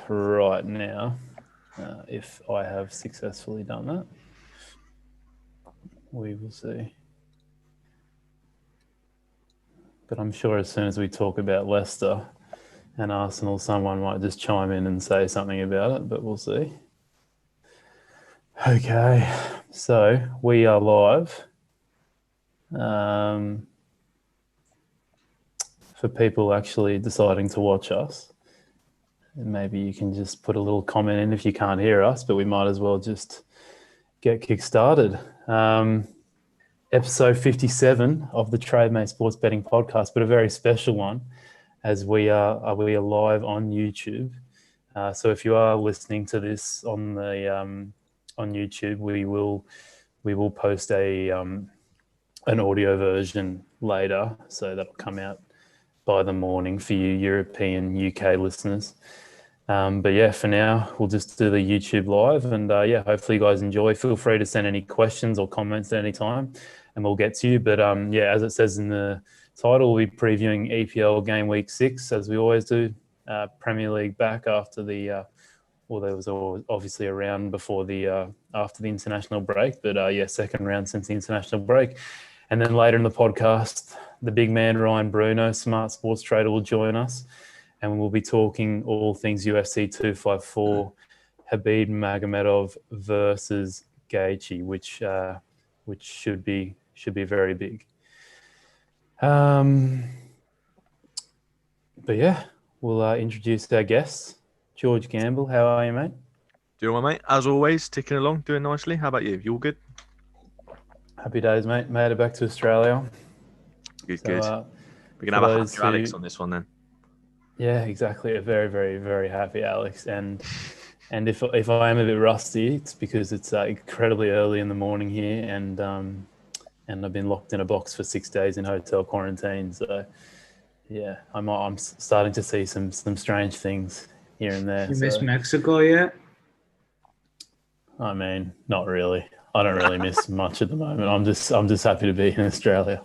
right now, if I have successfully done that. We will see. But I'm sure as soon as we talk about Leicester and Arsenal, someone might just chime in and say something about it, but we'll see. Okay, so we are live. For people actually deciding to watch us, and maybe you can just put a little comment in if you can't hear us, but we might as well just get kick-started. Episode 57 of the Trademate Sports Betting Podcast, but a very special one as we are live on YouTube. So if you are listening to this on YouTube, we will post an audio version later, so that'll come out by the morning for you European, UK listeners. But yeah, for now, we'll just do the YouTube live, and hopefully you guys enjoy. Feel free to send any questions or comments at any time, and we'll get to you. But as it says in the title, we'll be previewing EPL Game Week 6, as we always do. Premier League back after there was obviously a round before after the international break, but second round since the international break. And then later in the podcast, the big man, Ryan Bruno, smart sports trader, will join us. And we'll be talking all things UFC 254, Khabib Magomedov versus Gaethje, which should be very big. But yeah, we'll introduce our guests. George Gamble, how are you, mate? Doing well, mate. As always, ticking along, doing nicely. How about you? You all good? Happy days, mate. Made it back to Australia. Good. We're going to have a happy Alex on this one then. Yeah, exactly. A very, very, very happy Alex. And if I am a bit rusty, it's because it's incredibly early in the morning here, and I've been locked in a box for 6 days in hotel quarantine. So yeah, I'm starting to see some strange things here and there. You miss Mexico yet? I mean, not really. I don't really miss much at the moment. I'm just happy to be in Australia.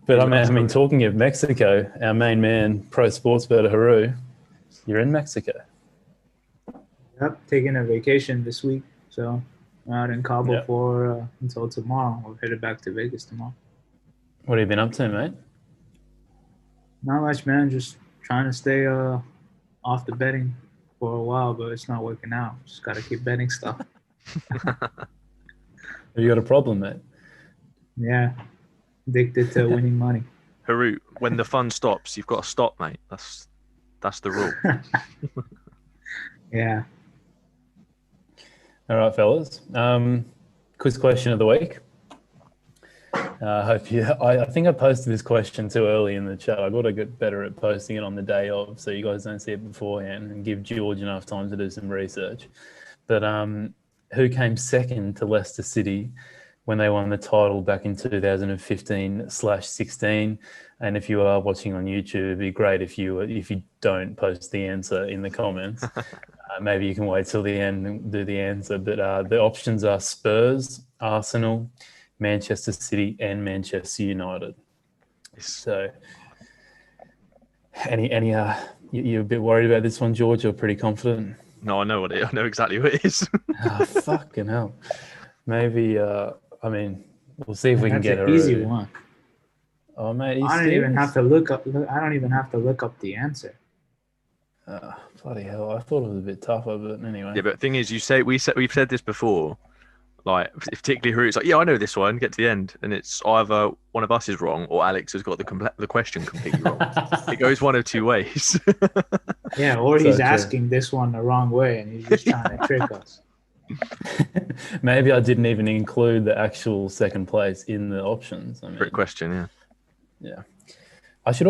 But I mean, talking of Mexico, our main man, pro sports bettor Harout, you're in Mexico. Yep, taking a vacation this week. So I'm out in Cabo until tomorrow. We're headed back to Vegas tomorrow. What have you been up to, mate? Not much, man. Just trying to stay off the betting for a while, but it's not working out. Just got to keep betting stuff. Have you got a problem, mate? Yeah. Addicted to winning money. Harout, when the fun stops, you've got to stop, mate. That's the rule. Yeah. All right, fellas. Quiz question of the week. I think I posted this question too early in the chat. I got to get better at posting it on the day of, so you guys don't see it beforehand, and give George enough time to do some research. But who came second to Leicester City when they won the title back in 2015/16? And if you are watching on YouTube, it'd be great if you don't post the answer in the comments. Maybe you can wait till the end and do the answer. But the options are Spurs, Arsenal, Manchester City, and Manchester United. So, you're a bit worried about this one, George? You're pretty confident? No, I know exactly what it is. Oh, fucking hell. Maybe, we'll see if we can get an easy one. Oh, mate, I don't even have to look up the answer. Bloody hell! I thought it was a bit tougher, but anyway. Yeah, but the thing is, we've said this before. Like, particularly Harout's like, yeah, I know this one. Get to the end, and it's either one of us is wrong or Alex has got the question completely wrong. It goes one of two ways. Yeah, or he's asking this one the wrong way, and he's just trying to trick us. Maybe I didn't even include the actual second place in the options. Trick question, yeah. Yeah. I should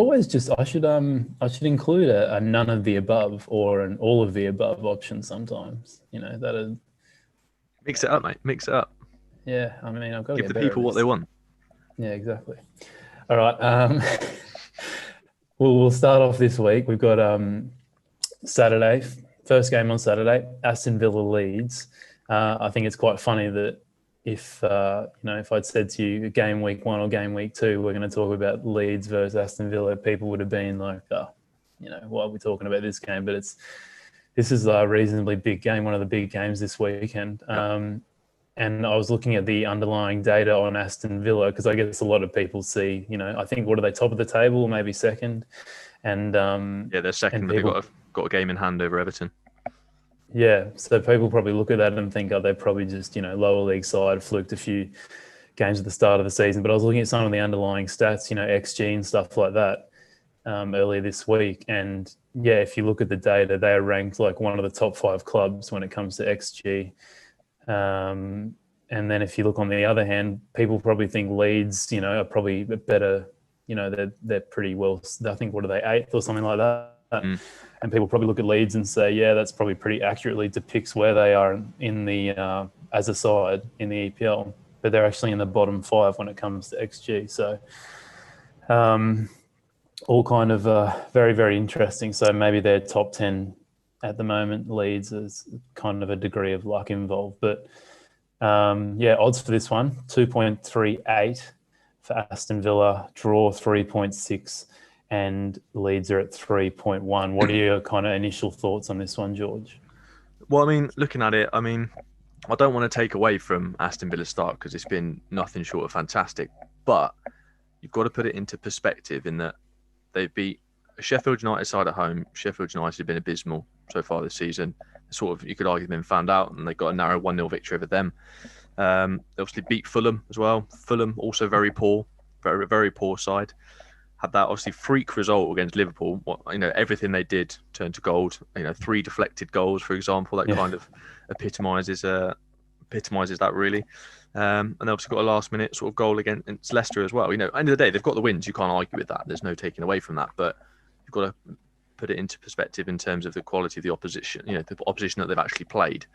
include a none of the above or an all of the above option sometimes. That'd mix it up, mate. Mix it up. Yeah, I mean, I've got to give the people what they want. Yeah, exactly. All right. We'll start off this week. We've got Saturday, first game on Saturday, Aston Villa Leeds. I think it's quite funny that if I'd said to you game week 1 or game week 2, we're going to talk about Leeds versus Aston Villa, people would have been like, why are we talking about this game? But this is a reasonably big game, one of the big games this weekend. And I was looking at the underlying data on Aston Villa because I guess a lot of people see, I think, what are they, top of the table or maybe second? And they're second, but they've got a game in hand over Everton. Yeah, so people probably look at that and think, they're probably just, lower league side, fluked a few games at the start of the season. But I was looking at some of the underlying stats, XG and stuff like that earlier this week. And yeah, if you look at the data, they are ranked like one of the top 5 clubs when it comes to XG. And then if you look on the other hand, people probably think Leeds, are probably better, they're pretty well, I think, what are they, 8th or something like that? And people probably look at Leeds and say, yeah, that's probably pretty accurately depicts where they are in the, as a side in the EPL, but they're actually in the bottom 5 when it comes to XG. So all kind of very, very interesting. So maybe they're top 10 at the moment. Leeds is kind of a degree of luck involved. But odds for this one, 2.38 for Aston Villa, draw 3.6, and Leeds are at 3.1. What are your kind of initial thoughts on this one, George? Well, looking at it, I don't want to take away from Aston Villa's start because it's been nothing short of fantastic. But you've got to put it into perspective in that they've beat a Sheffield United side at home. Sheffield United have been abysmal so far this season. Sort of, you could argue, been found out, and they got a narrow 1-0 victory over them. They obviously beat Fulham as well. Fulham also very poor, very, very poor side. Had that obviously freak result against Liverpool. Everything they did turned to gold. 3 deflected goals, for example. That kind of epitomises that really. And they obviously got a last-minute sort of goal against Leicester as well. End of the day, they've got the wins. You can't argue with that. There's no taking away from that. But you've got to put it into perspective in terms of the quality of the opposition. The opposition that they've actually played.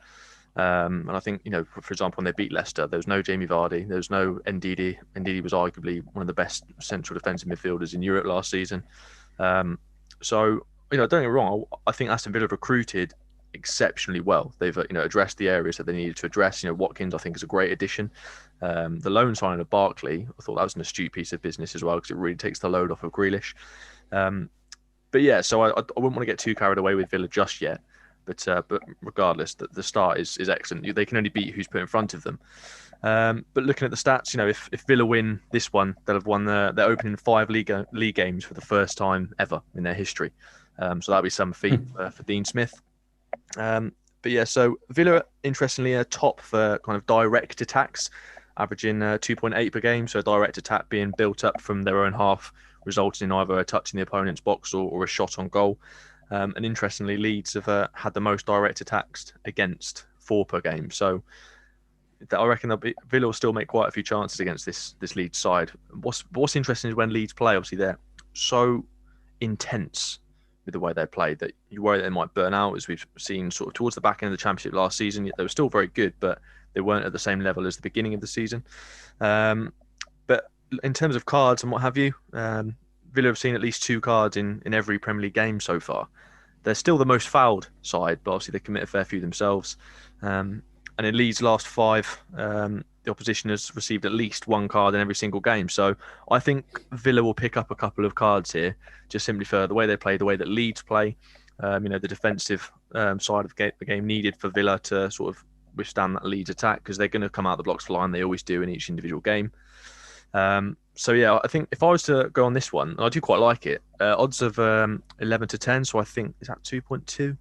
And I think, for example, when they beat Leicester, there was no Jamie Vardy, there was no Ndidi. Ndidi was arguably one of the best central defensive midfielders in Europe last season. So, don't get me wrong, I think Aston Villa recruited exceptionally well. They've, addressed the areas that they needed to address. Watkins, I think, is a great addition. The loan signing of Barkley, I thought that was an astute piece of business as well because it really takes the load off of Grealish. But yeah, so I wouldn't want to get too carried away with Villa just yet. But regardless, the start is excellent. They can only beat who's put in front of them. But looking at the stats, if Villa win this one, they'll have won their opening 5 league games for the first time ever in their history. So that'll be some feat for Dean Smith. But yeah, so Villa, interestingly, are top for kind of direct attacks, averaging 2.8 per game. So a direct attack being built up from their own half, resulting in either a touch in the opponent's box or a shot on goal. And interestingly, Leeds have had the most direct attacks against, 4 per game. So I reckon Villa will still make quite a few chances against this Leeds side. What's interesting is when Leeds play, obviously they're so intense with the way they play that you worry that they might burn out, as we've seen sort of towards the back end of the Championship last season. Yet they were still very good, but they weren't at the same level as the beginning of the season. But in terms of cards and what have you, Villa have seen at least 2 cards in every Premier League game so far. They're still the most fouled side, but obviously they commit a fair few themselves. And in Leeds' last 5, the opposition has received at least 1 card in every single game. So I think Villa will pick up a couple of cards here, just simply for the way they play, the way that Leeds play. The defensive side of the game needed for Villa to sort of withstand that Leeds attack, because they're going to come out the blocks flying. They always do in each individual game. So yeah, I think if I was to go on this one, and I do quite like it, odds of 11 to 10. So I think, is that 2.2?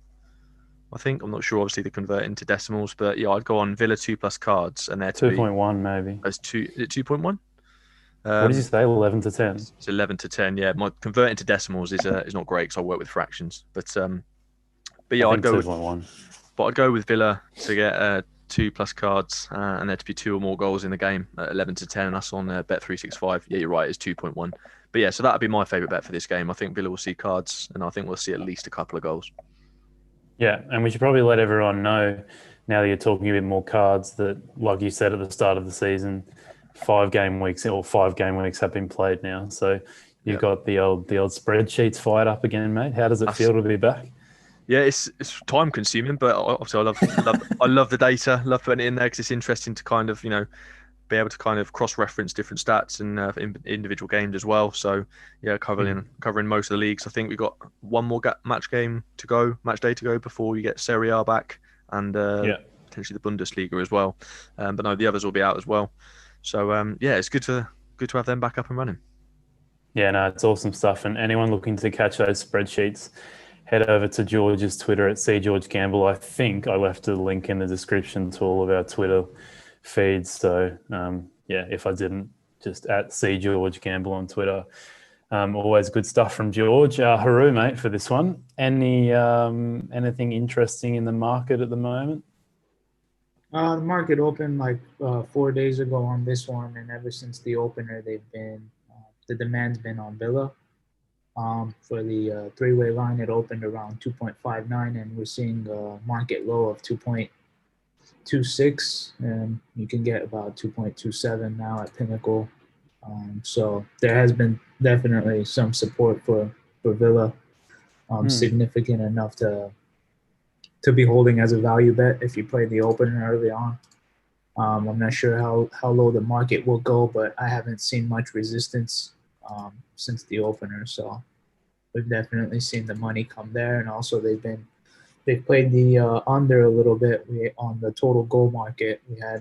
I think, I'm not sure, obviously they convert into decimals, but yeah, I'd go on Villa 2+ cards, and they're 2.1 maybe. Is it 2.1? What did you say? 11 to 10. It's 11 to 10. Yeah, my converting to decimals is not great because I work with fractions, but yeah, I'd go 2.1. But I'd go with Villa to get 2+ cards and there to be 2 or more goals in the game at 11 to 10, and that's on Bet365. Yeah, you're right, it's 2.1. But yeah, so that'd be my favourite bet for this game. I think Villa will see cards, and I think we'll see at least a couple of goals. Yeah, and we should probably let everyone know, now that you're talking a bit more cards, that, like you said at the start of the season, 5 game weeks have been played now. So you've got the old spreadsheets fired up again, mate. How does it feel to be back? Yeah, it's time consuming, but obviously I love the data, love putting it in there because it's interesting to kind of be able to kind of cross-reference different stats and individual games as well. So yeah, covering most of the leagues. I think we've got one more match day to go before you get Serie A back and potentially the Bundesliga as well. But no, the others will be out as well. So yeah, it's good to have them back up and running. Yeah, no, it's awesome stuff. And anyone looking to catch those spreadsheets, head over to George's Twitter at @CGeorgeGamble. I think I left a link in the description to all of our Twitter feeds. So yeah, if I didn't, just at @CGeorgeGamble on Twitter. Always good stuff from George. Harout, mate, for this one. Anything interesting in the market at the moment? The market opened like 4 days ago on this one, and ever since the opener, the demand's been on Villa. For the three-way line, it opened around 2.59, and we're seeing a market low of 2.26, and you can get about 2.27 now at Pinnacle. So there has been definitely some support for Villa, significant enough to be holding as a value bet if you play the opener early on. I'm not sure how low the market will go, but I haven't seen much resistance since the opener. So we've definitely seen the money come there, and also they've played the under a little bit. On the total goal market, we had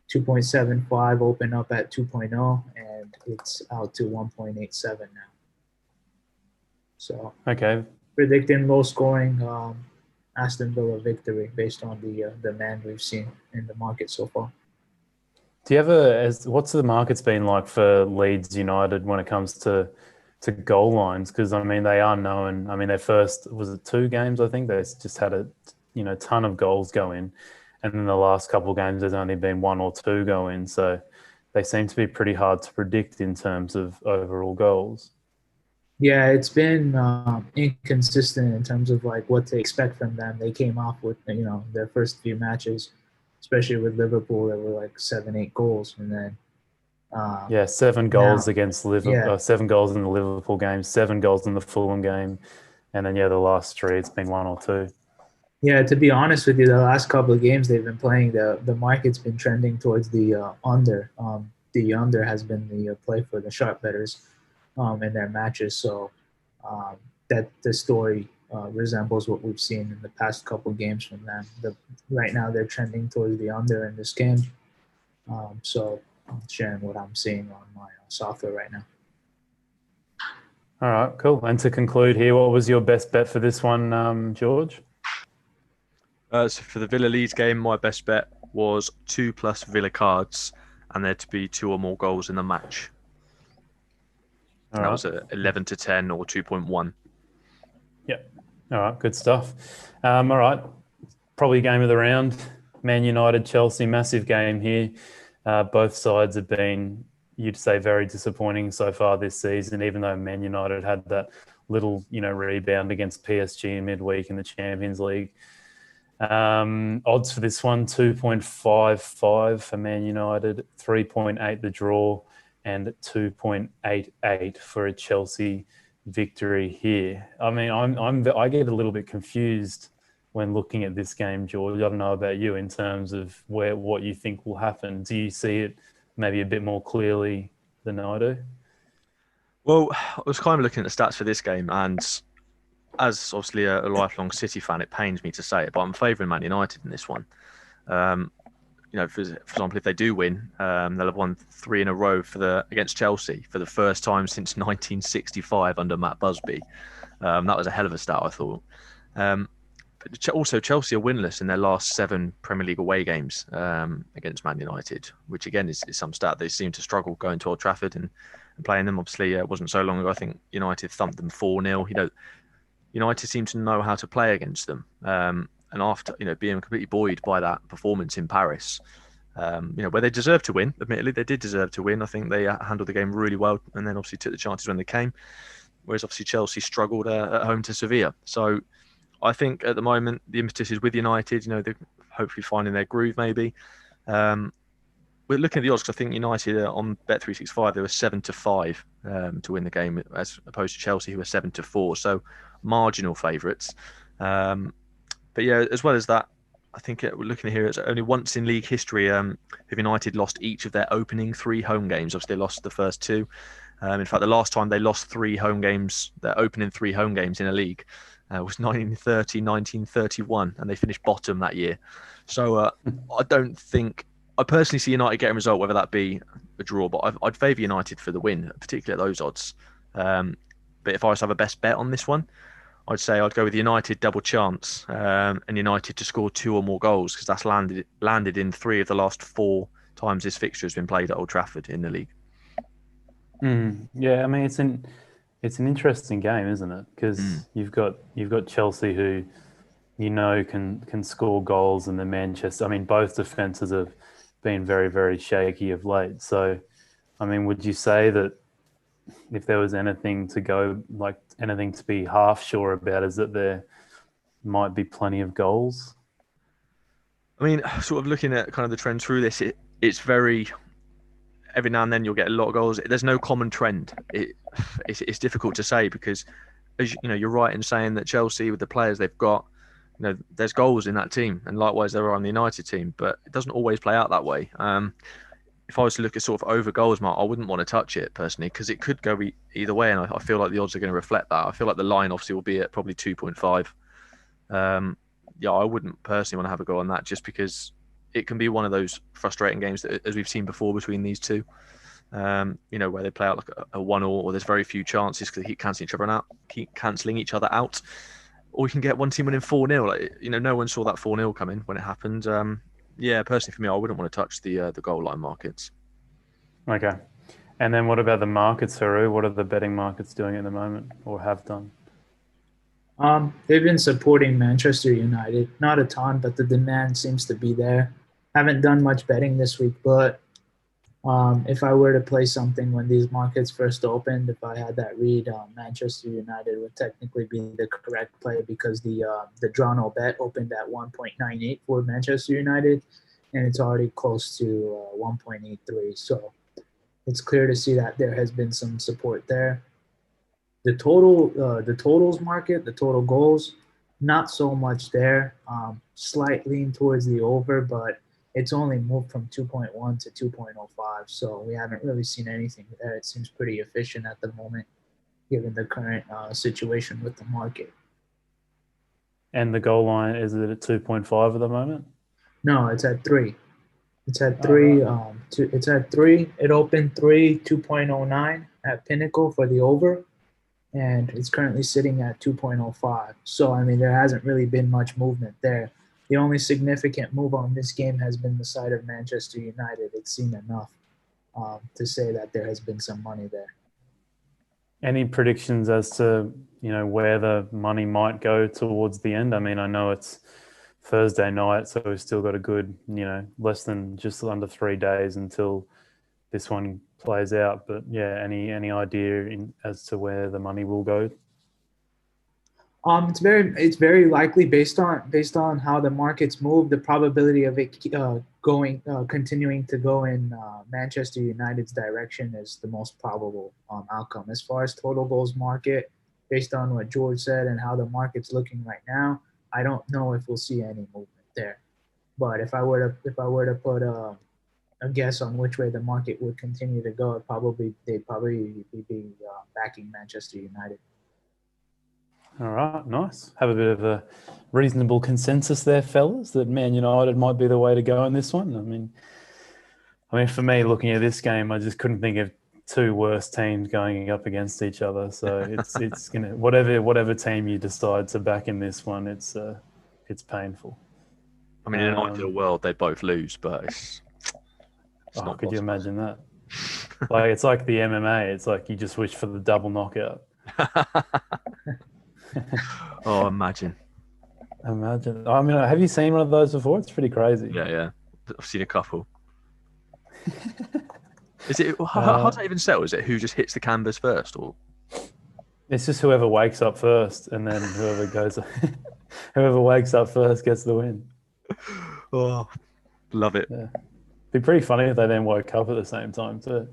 2.75 open up at 2.0, and it's out to 1.87 now. So okay, predicting low scoring Aston Villa victory based on the demand we've seen in the market so far. Do you ever? What's the market's been like for Leeds United when it comes to goal lines? Because I mean, they are known. I mean, their first was it 2 games. I think they just had a ton of goals go in, and then the last couple of games there's only been 1 or 2 go in. So they seem to be pretty hard to predict in terms of overall goals. Yeah, it's been inconsistent in terms of like what to expect from them. They came off with their first few matches, especially with Liverpool, there were like 7-8 goals, and then 7 goals against Liverpool, 7 goals in the Liverpool game, 7 goals in the Fulham game, and then the last 3 it's been 1 or 2. Yeah, to be honest with you, the last couple of games they've been playing, the market's been trending towards the under. The under has been the play for the sharp bettors in their matches. So that the story resembles what we've seen in the past couple of games from them. Right now they're trending towards the under in this game. So I'm sharing what I'm seeing on my software right now. All right, cool. And to conclude here, what was your best bet for this one, George? So for the Villa Leeds game, my best bet was 2+ Villa cards, and there to be 2 or more goals in the match. That was at 11-10 or 2.1. Yep. All right, good stuff. All right, probably game of the round. Man United, Chelsea, massive game here. Both sides have been, you'd say, very disappointing so far this season, even though Man United had that little, rebound against PSG in midweek in the Champions League. Odds for this one, 2.55 for Man United, 3.8 the draw, and 2.88 for a Chelsea victory here. I mean, I get a little bit confused when looking at this game, George. I don't know about you in terms of what you think will happen. Do you see it maybe a bit more clearly than I do? Well, I was kind of looking at the stats for this game, and as obviously a lifelong City fan, it pains me to say it, but I'm favouring Man United in this one. For example, if they do win, they'll have won 3 in a row against Chelsea for the first time since 1965 under Matt Busby. That was a hell of a start, I thought. But also, Chelsea are winless in their last 7 Premier League away games against Man United, which again is some stat. They seem to struggle going to Old Trafford and playing them. Obviously, it wasn't so long ago. I think United thumped them 4-0. United seem to know how to play against them. And after being completely buoyed by that performance in Paris, where they deserved to win. Admittedly, they did deserve to win. I think they handled the game really well, and then obviously took the chances when they came. Whereas obviously Chelsea struggled at home to Sevilla. So I think at the moment the impetus is with United. They're hopefully finding their groove maybe. We're looking at the odds because I think United on Bet365 they were 7-5 to win the game, as opposed to Chelsea who were 7-4. So marginal favourites. But yeah, as well as that, I think we're looking here, it's only once in league history have United lost each of their opening 3 home games. Obviously, they lost the first 2. In fact, the last time they lost 3 home games, their opening 3 home games in a league, was 1930, 1931, and they finished bottom that year. So I personally see United getting a result, whether that be a draw, but I'd favour United for the win, particularly at those odds. But if I was to have a best bet on this one, I'd say I'd go with United double chance and United to score 2 or more goals, because that's landed in 3 of the last 4 times this fixture has been played at Old Trafford in the league. Yeah, I mean it's an interesting game, isn't it? Because you've got Chelsea, who can score goals, and the Manchester. I mean, both defenses have been very, very shaky of late. So, I mean, would you say that if there was anything to be half sure about, is that there might be plenty of goals? I mean, sort of looking at kind of the trend through this, it's very, every now and then you'll get a lot of goals. There's no common trend. It's difficult to say, because, as you know, you're right in saying that Chelsea, with the players they've got, there's goals in that team, and likewise there are on the United team, but it doesn't always play out that way. If I was to look at sort of over goals mark, I wouldn't want to touch it personally, because it could go either way, and I feel like the odds are going to reflect that. I feel like the line obviously will be at probably 2.5. I wouldn't personally want to have a go on that, just because it can be one of those frustrating games that, as we've seen before between these two, where they play out like a 1-1, or there's very few chances because they keep cancelling each other out. Or you can get one team winning 4-0. No one saw that 4-0 coming when it happened. Personally for me, I wouldn't want to touch the goal line markets. Okay. And then what about the markets, Harout? What are the betting markets doing at the moment, or have done? They've been supporting Manchester United. Not a ton, but the demand seems to be there. Haven't done much betting this week, but if I were to play something when these markets first opened, if I had that read, Manchester United would technically be the correct play, because the draw bet opened at 1.98 for Manchester United, and it's already close to 1.83. So it's clear to see that there has been some support there. The totals market, the total goals, not so much there. Slight lean towards the over, but it's only moved from 2.1 to 2.05, so we haven't really seen anything there. It seems pretty efficient at the moment, given the current situation with the market. And the goal line, is it at 2.5 at the moment? No, it's at 3. It's at 3. Right. It's at 3. It opened 2.09 at Pinnacle for the over, and it's currently sitting at 2.05. So, I mean, there hasn't really been much movement there. The only significant move on this game has been the side of Manchester United. It's seen enough to say that there has been some money there. Any predictions as to, where the money might go towards the end? I mean, I know it's Thursday night, so we've still got a good, less than just under 3 days until this one plays out. But yeah, any idea as to where the money will go? It's very likely, based on how the markets move, the probability of it continuing to go in Manchester United's direction is the most probable outcome. As far as total goals market, based on what George said and how the market's looking right now, I don't know if we'll see any movement there. But if I were to put a guess on which way the market would continue to go, they'd probably be backing Manchester United. All right, nice. Have a bit of a reasonable consensus there, fellas, that Man United might be the way to go in this one. I mean, for me, looking at this game, I just couldn't think of 2 worse teams going up against each other. So it's gonna, whatever team you decide to back in this one, it's painful. I mean, in an ideal world, they'd both lose, but it's not could possible. you imagine that? It's like the MMA. It's like you just wish for the double knockout. Oh, imagine. I mean, have you seen one of those before? It's pretty crazy. Yeah. I've seen a couple. Is it? How does that even settle? Is it who just hits the canvas first, or? It's just whoever wakes up first, and then whoever wakes up first gets the win. Oh, love it. Yeah. Be pretty funny if they then woke up at the same time too.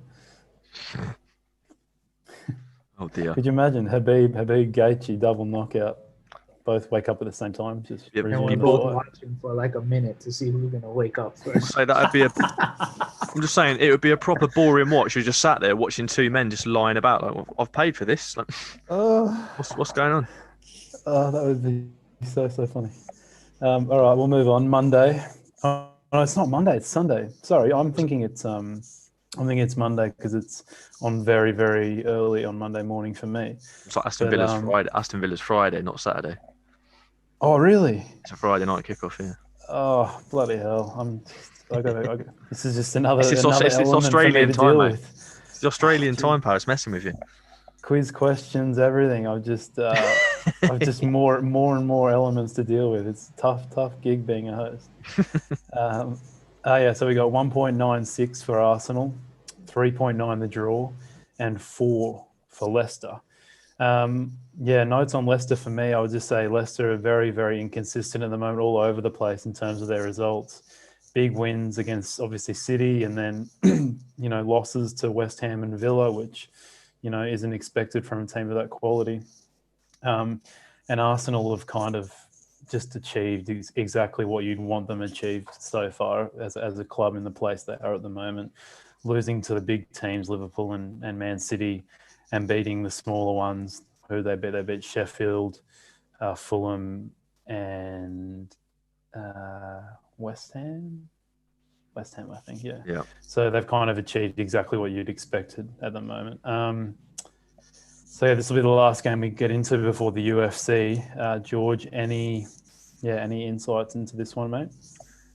Oh dear. Could you imagine Khabib Gaethje double knockout? both wake up at the same time. Just Yep. And we're You both bought- watching for like a minute to see who's gonna wake up first. So that'd be I'm just saying it would be a proper boring watch. You're just sat there watching two men just lying about. Like, well, I've paid for this. Like, what's going on? That would be so funny. All right, we'll move on. Monday. Oh, no, it's not Monday. It's Sunday. Sorry, I'm thinking it's Monday because it's on very, very early on Monday morning for me. It's like Aston Villa's Friday. Aston Villa's Friday, not Saturday. Oh, really? It's a Friday night kickoff. Yeah. Oh, bloody hell! This is just another It's element Australian for me to time, deal mate. with. It's the Australian time power. It's messing with you. Quiz questions, everything. I've just more and more elements to deal with. It's a tough gig being a host. So we got 1.96 for Arsenal, 3.9 the draw, and 4 for Leicester. Notes on Leicester for me. I would just say Leicester are very, very inconsistent at the moment, all over the place in terms of their results. Big wins against obviously City, and then losses to West Ham and Villa, which isn't expected from a team of that quality. And Arsenal have kind of just achieved exactly what you'd want them achieved so far as a club in the place they are at the moment, losing to the big teams, Liverpool and Man City, and beating the smaller ones who they beat. They beat Sheffield, Fulham, and West Ham. West Ham, I think, yeah. Yeah. So they've kind of achieved exactly what you'd expected at the moment. This will be the last game we get into before the UFC. George, any insights into this one, mate?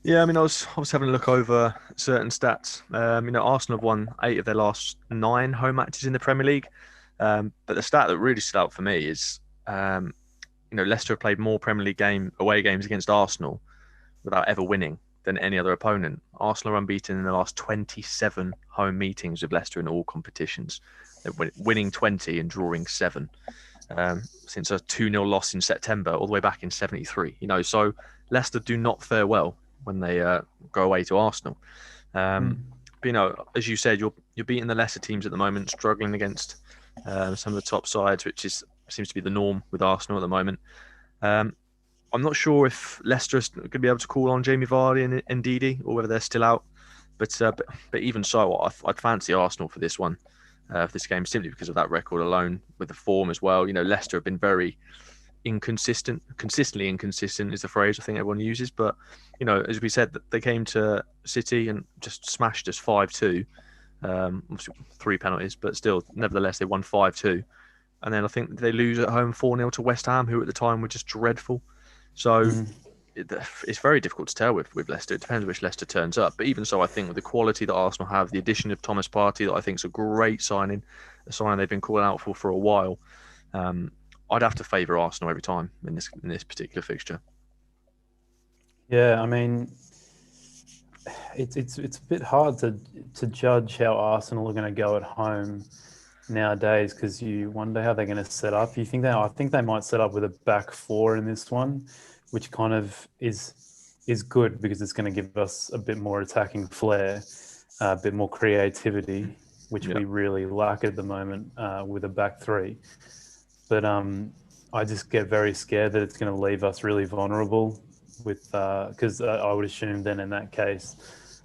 Yeah, I mean, I was having a look over certain stats. Arsenal have won 8 of their last 9 home matches in the Premier League. But the stat that really stood out for me is, Leicester have played more Premier League away games against Arsenal without ever winning than any other opponent. Arsenal are unbeaten in the last 27 home meetings with Leicester in all competitions. They're winning 20 and drawing 7 since a 2-0 loss in September, all the way back in '73. So Leicester do not fare well when they go away to Arsenal. But as you said, you're beating the lesser teams at the moment, struggling against some of the top sides, which seems to be the norm with Arsenal at the moment. I'm not sure if Leicester is going to be able to call on Jamie Vardy and Ndidi, or whether they're still out. But even so, I'd fancy Arsenal for this one, for this game, simply because of that record alone, with the form as well. Leicester have been very consistently inconsistent is the phrase I think everyone uses. But, as we said, they came to City and just smashed us 5-2. Obviously 3 penalties, but still, nevertheless, they won 5-2. And then I think they lose at home 4-0 to West Ham, who at the time were just dreadful. So it's very difficult to tell with Leicester. It depends which Leicester turns up. But even so, I think with the quality that Arsenal have, the addition of Thomas Partey, that I think is a great signing, a signing they've been calling out for a while, I'd have to favour Arsenal every time in this particular fixture. Yeah, I mean, it's a bit hard to judge how Arsenal are going to go at home nowadays, because you wonder how they're going to set up. I think they might set up with a back 4 in this one, which kind of is good because it's going to give us a bit more attacking flair, a bit more creativity, which we really lack at the moment with a back 3. But I just get very scared that it's going to leave us really vulnerable because I would assume then in that case,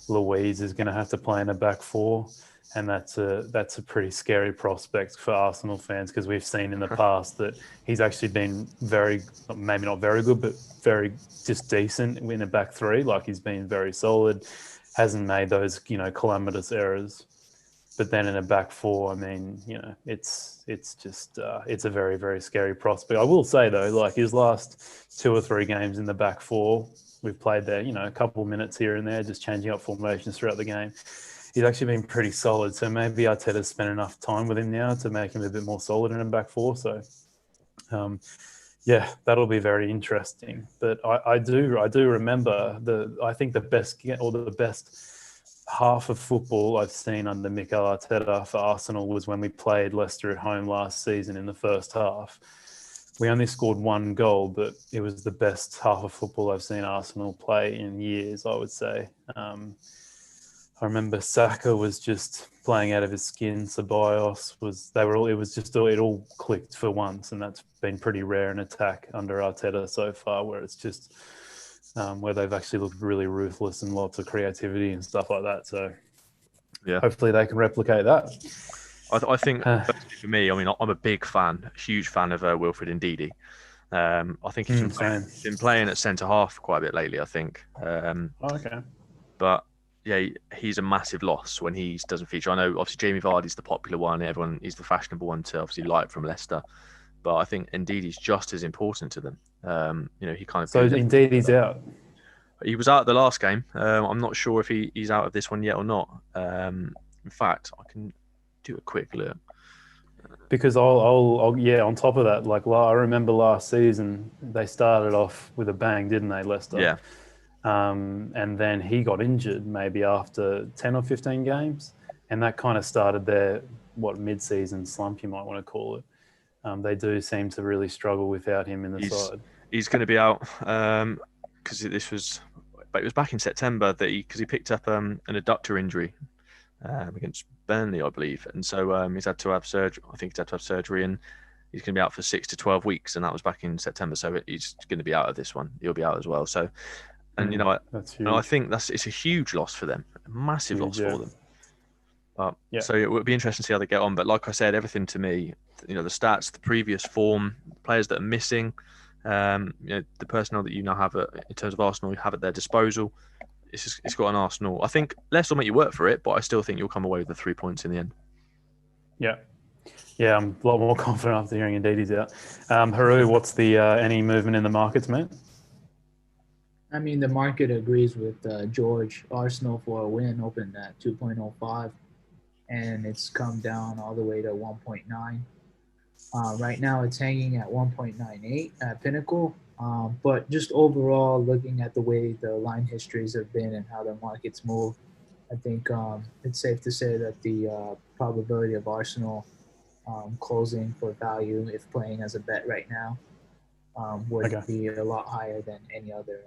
Louise is going to have to play in a back 4. And that's a pretty scary prospect for Arsenal fans, because we've seen in the past that he's actually been maybe not very good, but very just decent in a back 3. Like, he's been very solid, hasn't made those calamitous errors. But then in a back 4, I mean, it's just it's a very, very scary prospect. I will say though, like his last 2 or 3 games in the back 4, we've played there, a couple minutes here and there, just changing up formations throughout the game. He's actually been pretty solid. So maybe Arteta's spent enough time with him now to make him a bit more solid in a back 4. So, that'll be very interesting. But I do remember I think the best half of football I've seen under Mikel Arteta for Arsenal was when we played Leicester at home last season in the first half. We only scored 1 goal, but it was the best half of football I've seen Arsenal play in years, I would say. I remember Saka was just playing out of his skin. Ceballos was. It all clicked for once, and that's been pretty rare in attack under Arteta so far, where it's just where they've actually looked really ruthless and lots of creativity and stuff like that. So Yeah, hopefully they can replicate that. I think personally for me, I mean, I'm a big fan, huge fan of Wilfred Ndidi. I think he's been playing at centre half quite a bit lately, I think. Okay. But yeah, he's a massive loss when he doesn't feature. I know obviously Jamie Vardy's the popular one. He's the fashionable one to obviously like from Leicester. But I think Ndidi's just as important to them. He kind of. So Ndidi's out. He was out at the last game. I'm not sure if he's out of this one yet or not. In fact, I can do a quick look. Because I'll on top of that, like I remember last season they started off with a bang, didn't they, Leicester? Yeah. And then he got injured maybe after 10 or 15 games, and that kind of started their mid-season slump, you might want to call it. They do seem to really struggle without him in the side. He's going to be out because it was back in September that he picked up an adductor injury against Burnley, I believe, and so he's had to have surgery. I think he's had to have surgery, and he's going to be out for 6 to 12 weeks, and that was back in September. So he's going to be out of this one. He'll be out as well. So, and that's huge. I think it's a huge loss for them, a massive loss for them. But so it would be interesting to see how they get on. But like I said, everything to me, the stats, the previous form, players that are missing, the personnel that you now have in terms of Arsenal, you have at their disposal. It's got an Arsenal. I think Leicester will make you work for it, but I still think you'll come away with the 3 points in the end. Yeah, I'm a lot more confident after hearing Ndidi's out. Harout, what's the any movement in the markets, mate? I mean, the market agrees with George. Arsenal for a win opened at 2.05, and it's come down all the way to 1.9. Right now, it's hanging at 1.98 at Pinnacle. But just overall, looking at the way the line histories have been and how the markets move, I think it's safe to say that the probability of Arsenal closing for value, if playing as a bet right now, would be a lot higher than any other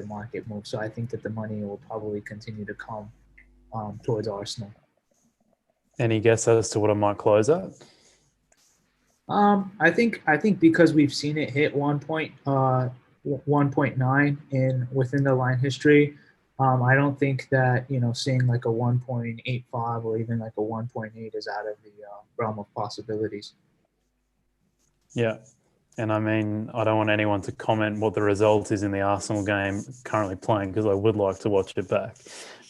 market move. So I think that the money will probably continue to come towards Arsenal. Any guess as to what it might close at? I think because we've seen it hit 1.9 within the line history, I don't think that seeing like a 1.85 or even like a 1.8 is out of the realm of possibilities. Yeah, and I mean, I don't want anyone to comment what the result is in the Arsenal game currently playing because I would like to watch it back.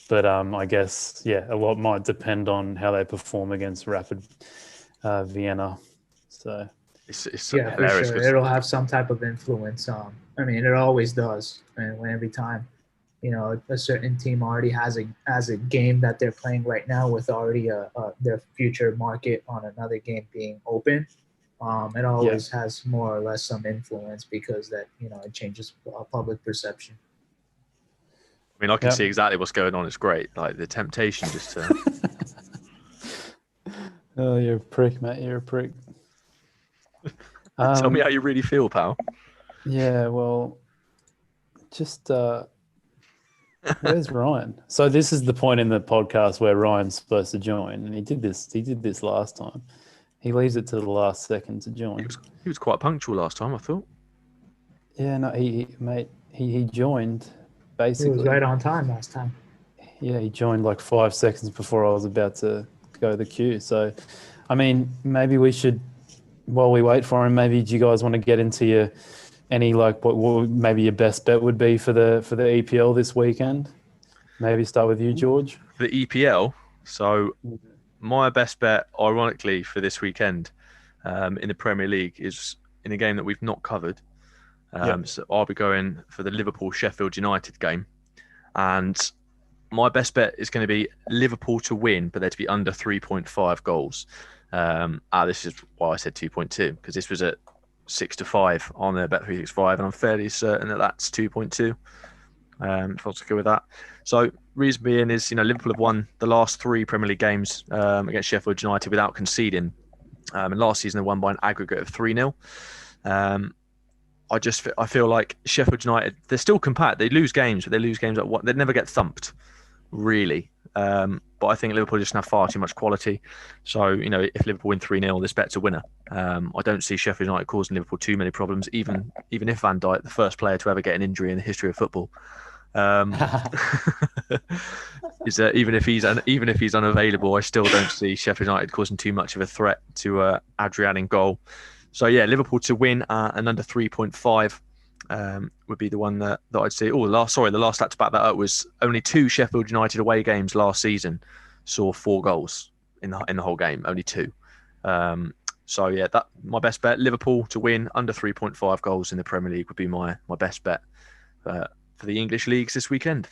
But I guess a lot might depend on how they perform against Rapid Vienna. So it's hilarious. For sure. It'll have some type of influence. I mean, it always does. And when every time, a certain team already has a game that they're playing right now with already their future market on another game being open, it always has more or less some influence because that it changes public perception. I mean, I can see exactly what's going on. It's great. Like the temptation just to. Oh, you're a prick, mate. You're a prick. Tell me how you really feel, pal. Yeah, well, just where's Ryan? So this is the point in the podcast where Ryan's supposed to join, and he did this last time. He leaves it to the last second to join. He was quite punctual last time, I thought. Yeah, no, he joined basically. He was right on time last time. Yeah, he joined like 5 seconds before I was about to go to the queue. So, I mean, maybe we should. While we wait for him, maybe do you guys want to get into what maybe your best bet would be for the EPL this weekend? Maybe start with you, George. The EPL. So my best bet, ironically, for this weekend in the Premier League is in a game that we've not covered. So I'll be going for the Liverpool-Sheffield United game. And my best bet is going to be Liverpool to win, but there to be under 3.5 goals. This is why I said 2.2 because this was at 6-5 on the Bet365, and I'm fairly certain that that's 2.2. If I was to go with that, so reason being is Liverpool have won the last 3 Premier League games against Sheffield United without conceding, and last season they won by an aggregate of 3-0. I feel like Sheffield United, they're still compact. They lose games, but they lose games at what they never get thumped. really. But I think Liverpool just have far too much quality. So, if Liverpool win 3-0, this bet's a winner. I don't see Sheffield United causing Liverpool too many problems, even if Van Dijk, the first player to ever get an injury in the history of football, is that even if he's unavailable, I still don't see Sheffield United causing too much of a threat to Adrian in goal. So yeah, Liverpool to win and under 3.5 would be the one that I'd say. The last stat to back that up was only 2 Sheffield United away games last season saw 4 goals in the whole game. Only 2. So yeah, that my best bet. Liverpool to win under 3.5 goals in the Premier League would be my best bet for the English leagues this weekend.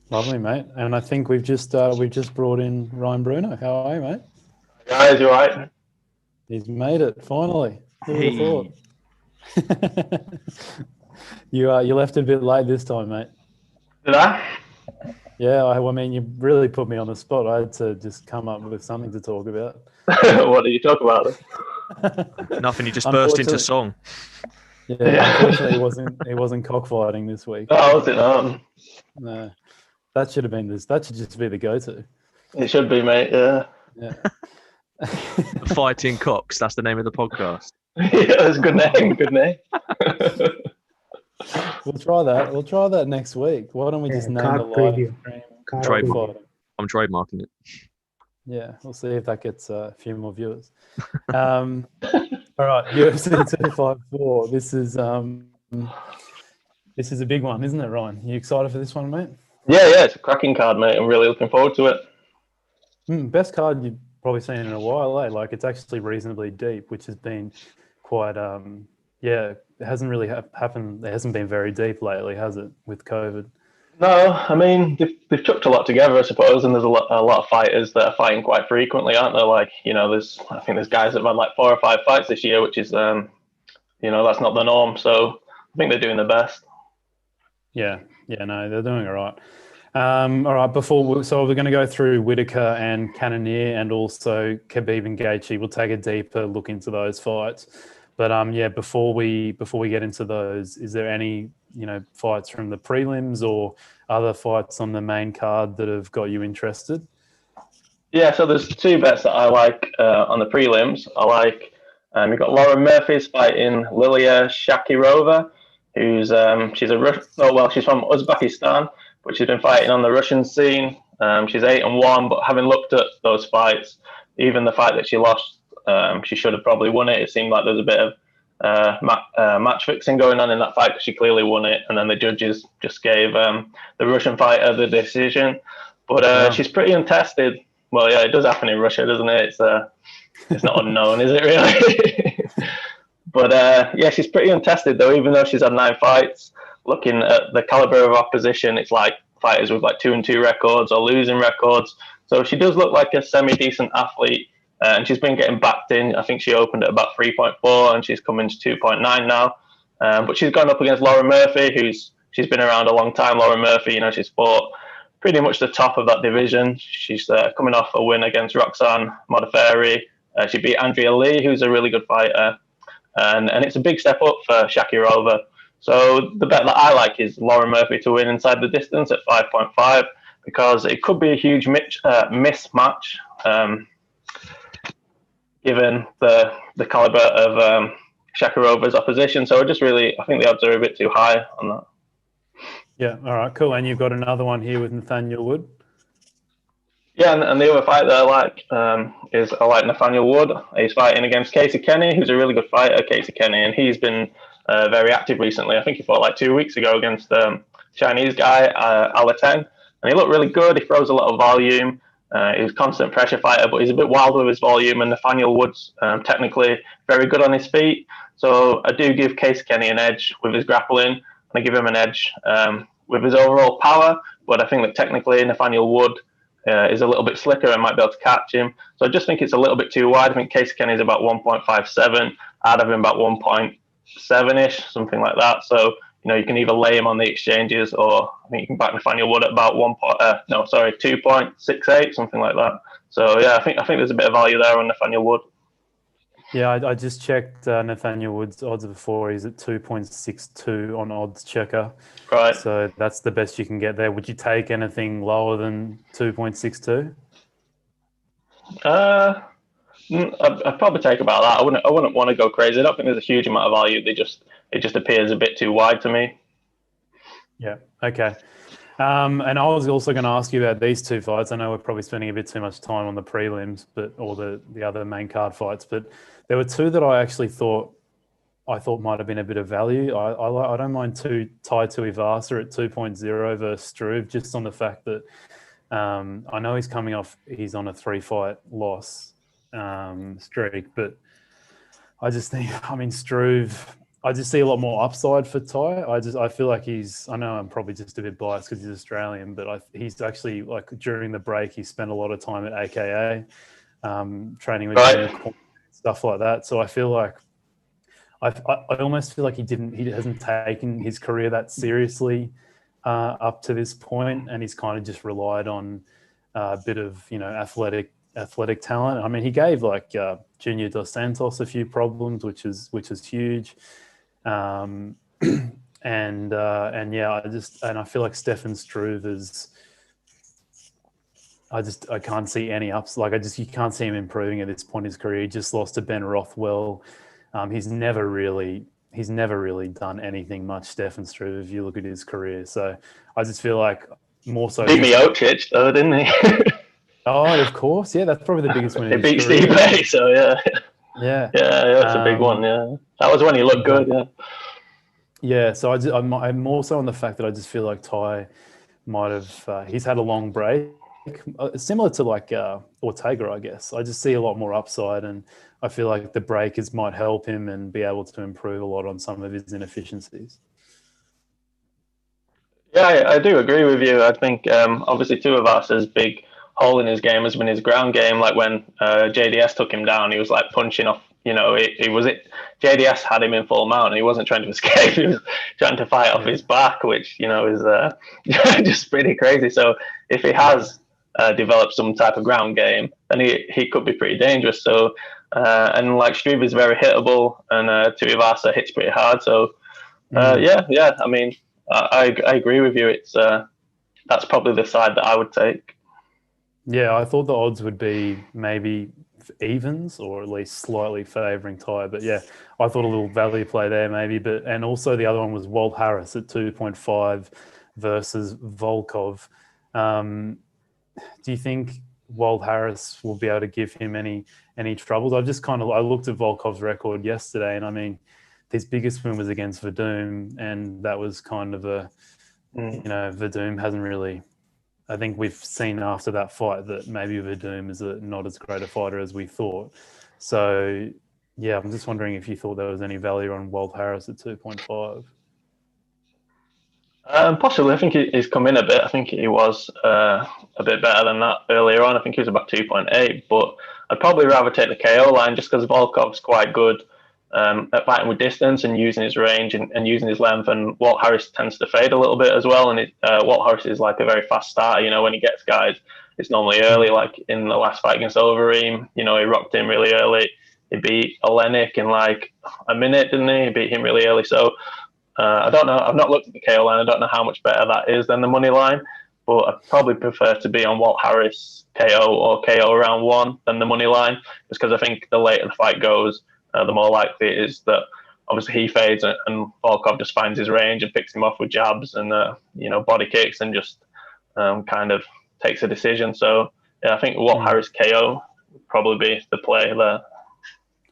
Lovely, mate. And I think we've just brought in Ryan Bruno. How are you, mate? Guys, you all right? He's made it finally. Who would have Hey. thought? You left it a bit late this time, mate. Did I? Yeah, I mean, you really put me on the spot. I had to just come up with something to talk about. What did you talk about? Nothing. You just burst into song. Yeah, unfortunately, he wasn't cockfighting this week. Oh, was it not? No, that should have been this. That should just be the go-to. It should be, mate. Yeah. Yeah. Fighting Cocks. That's the name of the podcast. Yeah, that's a good name. Good name. We'll try that. We'll try that next week. Why don't we just name card the live preview. stream? Card Trademark. preview. I'm trademarking it. Yeah, we'll see if that gets a few more viewers. All right, UFC 254. This is a big one, isn't it, Ryan? You excited for this one, mate? Yeah, it's a cracking card, mate. I'm really looking forward to it. Best card you've probably seen in a while, eh? Like, it's actually reasonably deep, which has been quite, it hasn't really happened. It hasn't been very deep lately, has it, with COVID? No, I mean, they've chucked a lot together, I suppose, and there's a lot of fighters that are fighting quite frequently, aren't there? Like, I think there's guys that have had like 4 or 5 fights this year, which is, that's not the norm. So I think they're doing the best. Yeah, no, they're doing all right. All right, so we're going to go through Whittaker and Cannoneer and also Khabib and Gaethje. We'll take a deeper look into those fights. But before we get into those, is there any fights from the prelims or other fights on the main card that have got you interested? Yeah, so there's 2 bets that I like on the prelims. I like you've got Lauren Murphy's fighting Lilia Shakirova, who's she's from Uzbekistan, but she's been fighting on the Russian scene. She's 8-1, but having looked at those fights, even the fight that she lost, she should have probably won it. It seemed like there was a bit of match fixing going on in that fight because she clearly won it, and then the judges just gave the Russian fighter the decision. But she's pretty untested. Well, yeah, it does happen in Russia, doesn't it? It's not unknown, is it really? But she's pretty untested though, even though she's had 9 fights. Looking at the caliber of opposition, it's like fighters with like 2-2 records or losing records. So she does look like a semi-decent athlete. And she's been getting backed in. I think she opened at about 3.4 and she's coming to 2.9 now. But she's gone up against Lauren Murphy, she's been around a long time. Lauren Murphy, she's fought pretty much the top of that division. She's coming off a win against Roxanne Modafferi. She beat Andrea Lee, who's a really good fighter. And it's a big step up for Shakirova. So the bet that I like is Lauren Murphy to win inside the distance at 5.5 because it could be a huge mismatch. Given the caliber of Shakirova's opposition. So I think the odds are a bit too high on that. Yeah, all right, cool. And you've got another one here with Nathaniel Wood. Yeah, and the other fight that I like is Nathaniel Wood. He's fighting against Casey Kenny, who's a really good fighter, Casey Kenny, and he's been very active recently. I think he fought like 2 weeks ago against Chinese guy, Alateng, and he looked really good. He throws a lot of volume. He's a constant pressure fighter, but he's a bit wild with his volume, and Nathaniel Wood's technically very good on his feet. So I do give Casey Kenny an edge with his grappling, and I give him an edge with his overall power, but I think that technically Nathaniel Wood is a little bit slicker and might be able to catch him. So I just think it's a little bit too wide. I think Casey Kenny is about 1.57. I'd have him about 1.7-ish, something like that. So, you can either lay him on the exchanges or I think you can back Nathaniel Wood at about 2.68, something like that. So, yeah, I think there's a bit of value there on Nathaniel Wood. Yeah, I just checked Nathaniel Wood's odds before. He's at 2.62 on odds checker. Right. So that's the best you can get there. Would you take anything lower than 2.62? I'd probably take about that. I wouldn't want to go crazy. I don't think there's a huge amount of value. It just appears a bit too wide to me. Yeah. Okay. And I was also going to ask you about these two fights. I know we're probably spending a bit too much time on the prelims, or the other main card fights, but there were two that I actually thought might have been a bit of value. I don't mind Tai Tuivasa at 2.0 versus Struve, just on the fact that I know he's on a 3-fight loss streak, but I just think, Struve, I just see a lot more upside for Ty. I feel like I know I'm probably just a bit biased because he's Australian, but he's actually, like, during the break, he spent a lot of time at AKA, training with stuff like that. So I feel like I almost feel like he hasn't taken his career that seriously up to this point, and he's kind of just relied on a bit of athletic talent. I mean, he gave Junior Dos Santos a few problems, which is huge. And yeah, I feel like Stefan Struve is. I can't see any ups. You can't see him improving at this point in his career. He just lost to Ben Rothwell. He's never really done anything much, Stefan Struve, if you look at his career. So I just feel like more so. Beat Miocic though, didn't he? Oh, of course, yeah. That's probably the biggest one. He beat Steve Bay, so yeah. Yeah, that's a big one. Yeah, that was when he looked good. Yeah. Yeah, so I'm more so on the fact that I just feel like Ty might have. He's had a long break, similar to Ortega, I guess. I just see a lot more upside, and I feel like the break might help him and be able to improve a lot on some of his inefficiencies. Yeah, I do agree with you. I think obviously Tuivasa's big hole in his game has been his ground game. Like when JDS took him down, he was like punching off. JDS had him in full mount, and he wasn't trying to escape. He was trying to fight off his back, which is just pretty crazy. So if he has developed some type of ground game, then he could be pretty dangerous. So and like Struve is very hittable, and Tuivasa hits pretty hard. So yeah. I mean, I agree with you. It's that's probably the side that I would take. Yeah, I thought the odds would be maybe evens or at least slightly favouring Ty. But yeah, I thought a little value play there maybe. And also the other one was Walt Harris at 2.5 versus Volkov. Do you think Walt Harris will be able to give him any troubles? I looked at Volkov's record yesterday, and I mean, his biggest win was against Verdum, and that was kind of Verdum hasn't really. I think we've seen after that fight that maybe Verdum is not as great a fighter as we thought. So, yeah, I'm just wondering if you thought there was any value on Walt Harris at 2.5. Possibly. I think he's come in a bit. I think he was a bit better than that earlier on. I think he was about 2.8, but I'd probably rather take the KO line just because Volkov's quite good at fighting with distance and using his range and using his length, and Walt Harris tends to fade a little bit as well, and Walt Harris is like a very fast starter. When he gets guys, it's normally early, like in the last fight against Overeem, he rocked him really early. He beat Olenek in like a minute, didn't he? He beat him really early. So I don't know, I've not looked at the KO line, I don't know how much better that is than the money line, but I'd probably prefer to be on Walt Harris KO or KO round 1 than the money line, just because I think the later the fight goes, the more likely it is that obviously he fades and Volkov just finds his range and picks him off with jabs and body kicks and just kind of takes a decision. So yeah, I think Walt Harris KO would probably be the play there.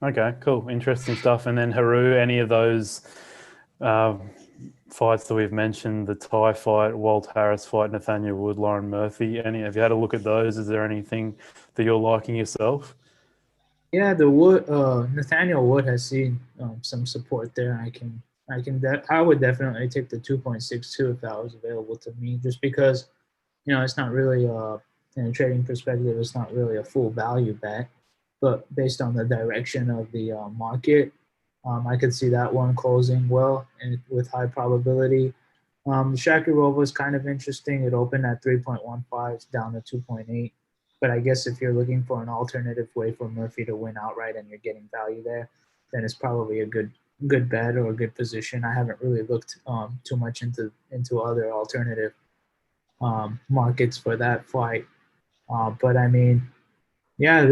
Okay, cool, interesting stuff. And then Harout, any of those fights that we've mentioned, the Ty fight, Walt Harris fight, Nathaniel Wood, Lauren Murphy, have you had a look at those? Is there anything that you're liking yourself? Yeah, the Wood, Nathaniel Wood has seen some support there. I would definitely take the 2.62 if that was available to me, just because, it's not really in a trading perspective, it's not really a full value bet, but based on the direction of the market, I could see that one closing well and with high probability. Shakirova is kind of interesting. It opened at 3.15, down to 2.8. But I guess if you're looking for an alternative way for Murphy to win outright and you're getting value there, then it's probably a good bet or a good position. I haven't really looked too much into other alternative markets for that fight. But I mean, yeah,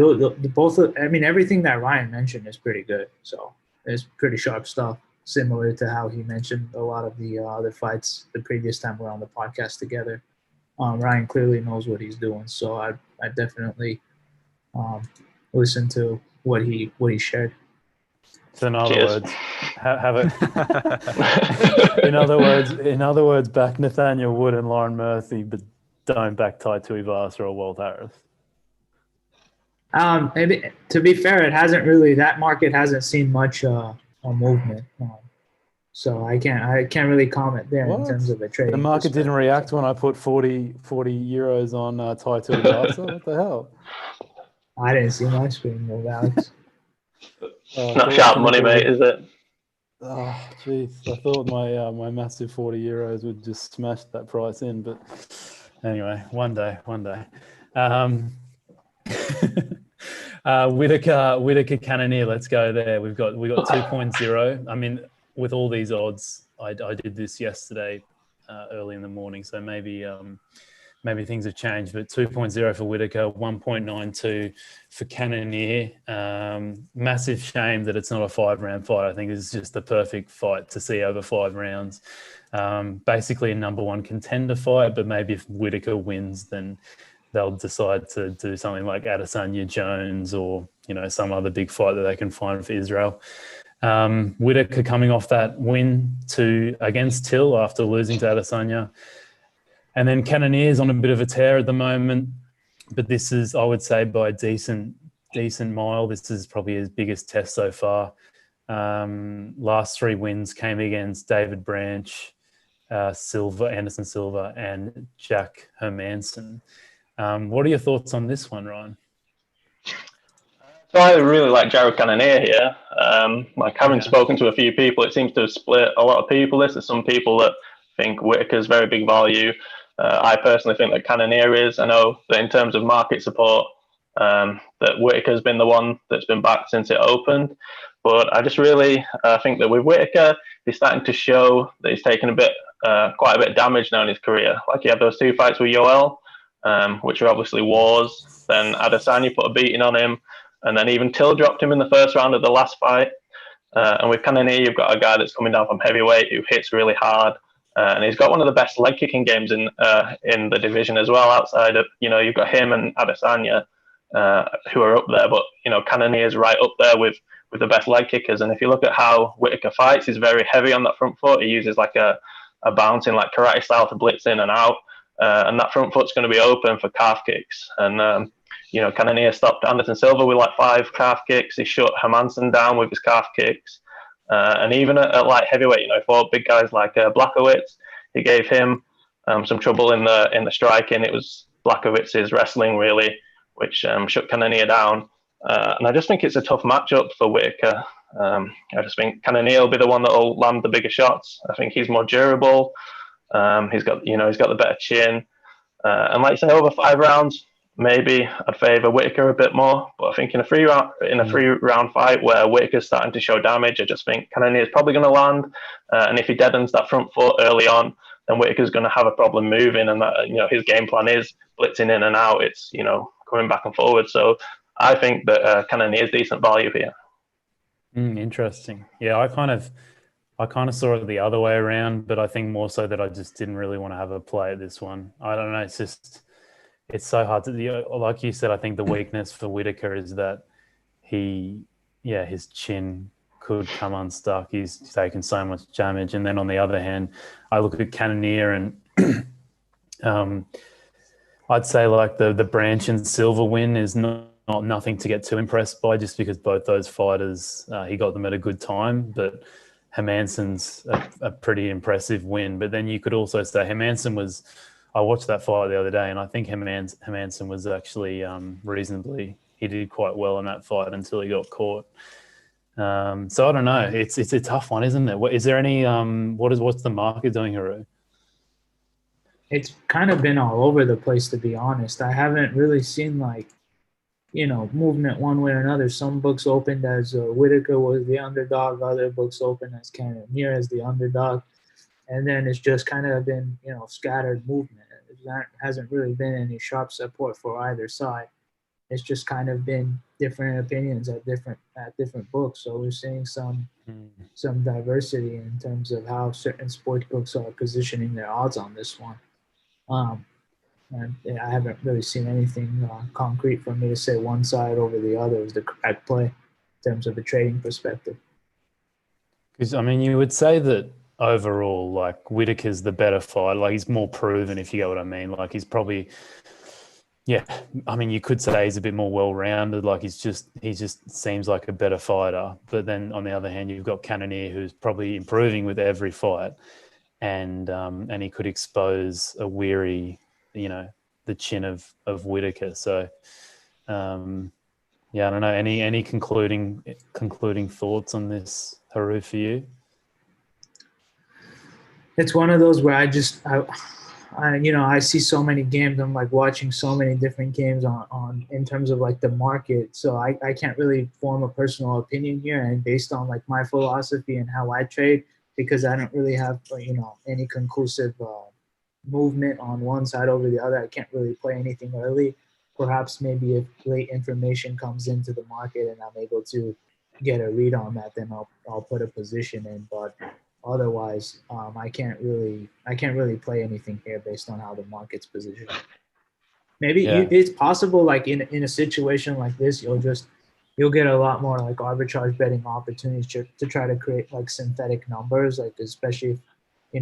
both. I mean, everything that Ryan mentioned is pretty good. So it's pretty sharp stuff, similar to how he mentioned a lot of the other fights the previous time we were on the podcast together. Ryan clearly knows what he's doing, so I definitely listen to what he shared. So in other words, have it. in other words, back Nathaniel Wood and Lauren Murphy, but don't back Tai Tuivasa or Walt Harris. Maybe, to be fair, that market hasn't seen much movement. So I can't really comment there in terms of a trade. The market didn't react when I put 40 euros on Tai Tuivasa. What the hell? I didn't see my screen move, Alex. Not sharp money, mate, is it? Oh, jeez. I thought my massive 40 euros would just smash that price in, but anyway, one day. Whittaker Cannoneer, let's go there. We got 2.0. I mean, with all these odds, I did this yesterday early in the morning, so maybe things have changed, but 2.0 for Whittaker, 1.92 for Cannoneer. Massive shame that it's not a 5-round fight. I think it's just the perfect fight to see over 5 rounds. Basically a number 1 contender fight, but maybe if Whittaker wins, then they'll decide to do something like Adesanya Jones or, some other big fight that they can find for Israel. Whittaker coming off that win against Till after losing to Adesanya. And then Cannoneer is on a bit of a tear at the moment, but this is, I would say, by a decent mile. This is probably his biggest test so far. Last 3 wins came against David Branch, Anderson Silva, and Jack Hermanson. What are your thoughts on this one, Ryan? So I really like Jared Cannonier here. Having spoken to a few people, it seems to have split a lot of people. There's some people that think Whittaker's very big value. I personally think that Cannonier is. I know that in terms of market support, that Whittaker's been the one that's been backed since it opened. But I just really think that with Whittaker, he's starting to show that he's taken quite a bit of damage now in his career. Like he had those 2 fights with Yoel, which are obviously wars. Then Adesanya put a beating on him. And then even Till dropped him in the first round of the last fight. And with Cannonier, you've got a guy that's coming down from heavyweight who hits really hard. And he's got one of the best leg kicking games in the division as well. Outside of, you've got him and Adesanya, who are up there. But, Cannonier is right up there with the best leg kickers. And if you look at how Whittaker fights, he's very heavy on that front foot. He uses like a bouncing, like karate style to blitz in and out. And that front foot's going to be open for calf kicks. And, Cannonier stopped Anderson Silva with like 5 calf kicks. He shut Hermanson down with his calf kicks. And even at light heavyweight, for big guys like Blachowicz, he gave him some trouble in the striking. It was Blachowicz's wrestling really, which shut Cannonier down. And I just think it's a tough matchup for Whittaker. I just think Cannonier will be the one that will land the bigger shots. I think he's more durable. He's got the better chin. And like I say, over 5 rounds, maybe I'd favour Whittaker a bit more. But I think in a 3-round fight where Whittaker's starting to show damage, I just think Cannonier is probably going to land. And if he deadens that front foot early on, then Whittaker's going to have a problem moving. And that, his game plan is blitzing in and out. It's, coming back and forward. So I think that Cannonier is decent value here. Interesting. Yeah, I kind of saw it the other way around, but I think more so that I just didn't really want to have a play at this one. I don't know. It's so hard to, like you said, I think the weakness for Whittaker is that his chin could come unstuck. He's taken so much damage. And then on the other hand, I look at Cannoneer and I'd say like the Branch and Silva win is not nothing to get too impressed by, just because both those fighters, he got them at a good time. But Hermanson's a pretty impressive win. But then you could also say I watched that fight the other day, and I think Hermanson was actually he did quite well in that fight until he got caught. So I don't know. It's a tough one, isn't it? Is there any what's the market doing, Harout? it's kind of been all over the place, to be honest. I haven't really seen like, movement one way or another. Some books opened as Whittaker was the underdog, other books opened as Cannoneer as the underdog, and then it's just kind of been scattered movement. There hasn't really been any sharp support for either side. It's just kind of been different opinions at different books. So we're seeing some diversity in terms of how certain sports books are positioning their odds on this one. And I haven't really seen anything concrete for me to say one side over the other is the correct play in terms of a trading perspective. Because, I mean, you would say that overall, like, Whittaker's the better fighter. Like, he's more proven, if you get what I mean. Like, he's probably, yeah, I mean, you could say he's a bit more well-rounded. Like, he just seems like a better fighter. But then on the other hand, you've got Cannoneer, who's probably improving with every fight. And he could expose a weary, the chin of Whittaker. So, yeah, I don't know. Any concluding thoughts on this, Harout, for you? It's one of those where I see so many games. I'm like watching so many different games on in terms of like the market. So I can't really form a personal opinion here. And based on like my philosophy and how I trade, because I don't really have any conclusive movement on one side over the other, I can't really play anything early. Perhaps maybe if late information comes into the market and I'm able to get a read on that, then I'll put a position in. But otherwise, I can't really play anything here based on how the market's positioned. Maybe it's possible, like in a situation like this, you'll get a lot more like arbitrage betting opportunities to try to create like synthetic numbers, like especially if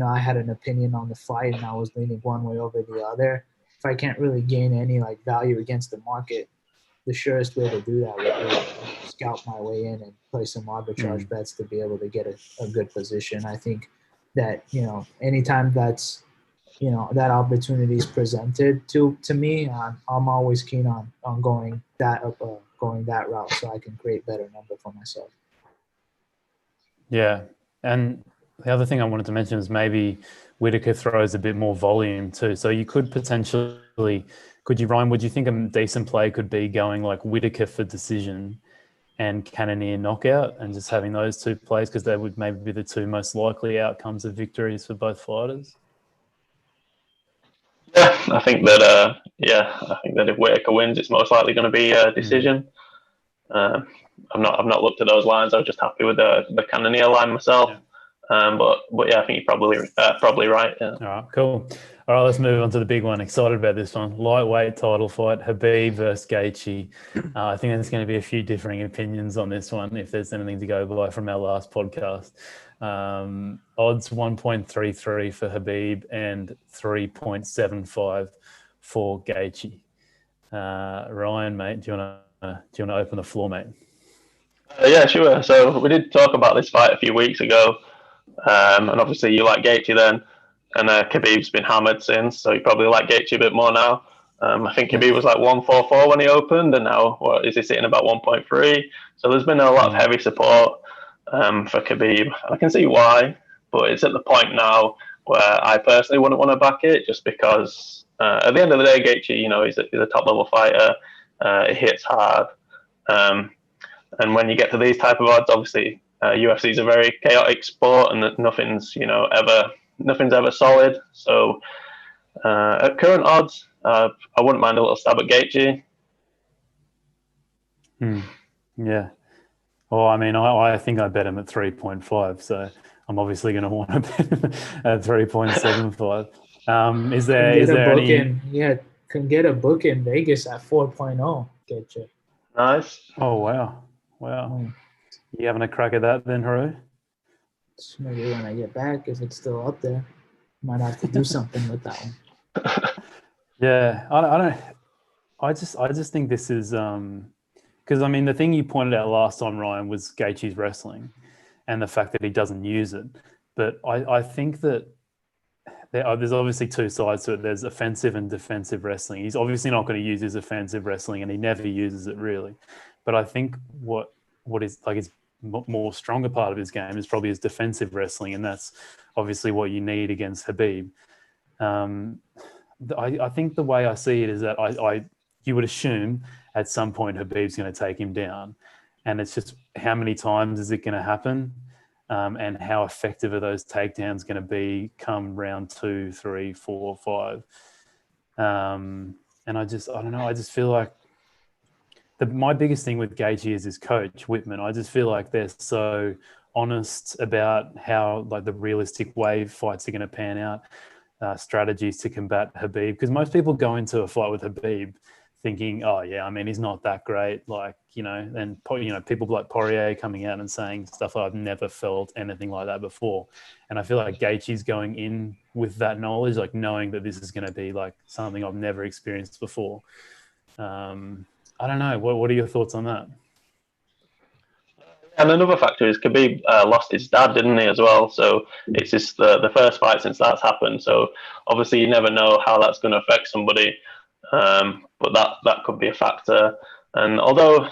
I had an opinion on the fight and I was leaning one way over the other. If I can't really gain any like value against the market, the surest way to do that would be scout my way in and play some arbitrage bets to be able to get a good position. I think that anytime that's that opportunity is presented to me, I'm always keen on going that route so I can create better number for myself. Yeah, and the other thing I wanted to mention is maybe Whittaker throws a bit more volume too. So you could potentially, Ryan, would you think a decent play could be going like Whittaker for decision and Cannoneer knockout and just having those two plays, because they would maybe be the two most likely outcomes of victories for both fighters? Yeah, I think that if Whittaker wins, it's most likely going to be a decision. I've not looked at those lines. I was just happy with the Cannoneer line myself. Yeah. But yeah, I think you're probably right. Yeah. All right, cool. All right, let's move on to the big one. Excited about this one. Lightweight title fight, Khabib versus Gaethje. I think there's going to be a few differing opinions on this one, if there's anything to go by from our last podcast. Odds 1.33 for Khabib and 3.75 for Gaethje. Ryan, mate, do you want to open the floor, mate? Yeah, sure. So we did talk about this fight a few weeks ago. And obviously you like Gaethje then, and Khabib's been hammered since, so you probably like Gaethje a bit more now. I think Khabib was like 144 when he opened, and now what is he sitting about 1.3? So there's been a lot of heavy support for Khabib. I can see why, but it's at the point now where I personally wouldn't want to back it, just because at the end of the day, Gaethje, he's a top level fighter. It hits hard, and when you get to these type of odds, obviously. UFC is a very chaotic sport, and nothing's ever solid. So at current odds, I wouldn't mind a little stab at Gaethje. Yeah. Well, I mean, I think I bet him at 3.5, so I'm obviously going to want to bet him at 3.75. Is there any? Can get a book in Vegas at 4.0. Gaethje. Nice. Oh wow. You having a crack at that then, Harout? Maybe when I get back, if it's still up there, might have to do something with that one. Yeah, I just think this is because I mean the thing you pointed out last time, Ryan, was Gaethje's wrestling and the fact that he doesn't use it. But I think that there's obviously two sides to it. There's offensive and defensive wrestling. He's obviously not going to use his offensive wrestling, and he never uses it really. But I think what is like his more stronger part of his game is probably his defensive wrestling, and that's obviously what you need against Khabib. I think the way I see it is that you would assume at some point Khabib's going to take him down, and it's just how many times is it going to happen, and how effective are those takedowns going to be come round 2, 3, 4, 5. And I don't know. I just feel like my biggest thing with Gaethje is his coach, Whitman. I just feel like they're so honest about how like the realistic way fights are going to pan out, strategies to combat Khabib. Because most people go into a fight with Khabib thinking, oh yeah, I mean, he's not that great. Like, and people like Poirier coming out and saying stuff like, I've never felt anything like that before. And I feel like Gaethje's going in with that knowledge, like knowing that this is going to be like something I've never experienced before. I don't know. What are your thoughts on that? And another factor is Khabib lost his dad, didn't he, as well? So it's just the first fight since that's happened. So obviously you never know how that's going to affect somebody. But that could be a factor. And although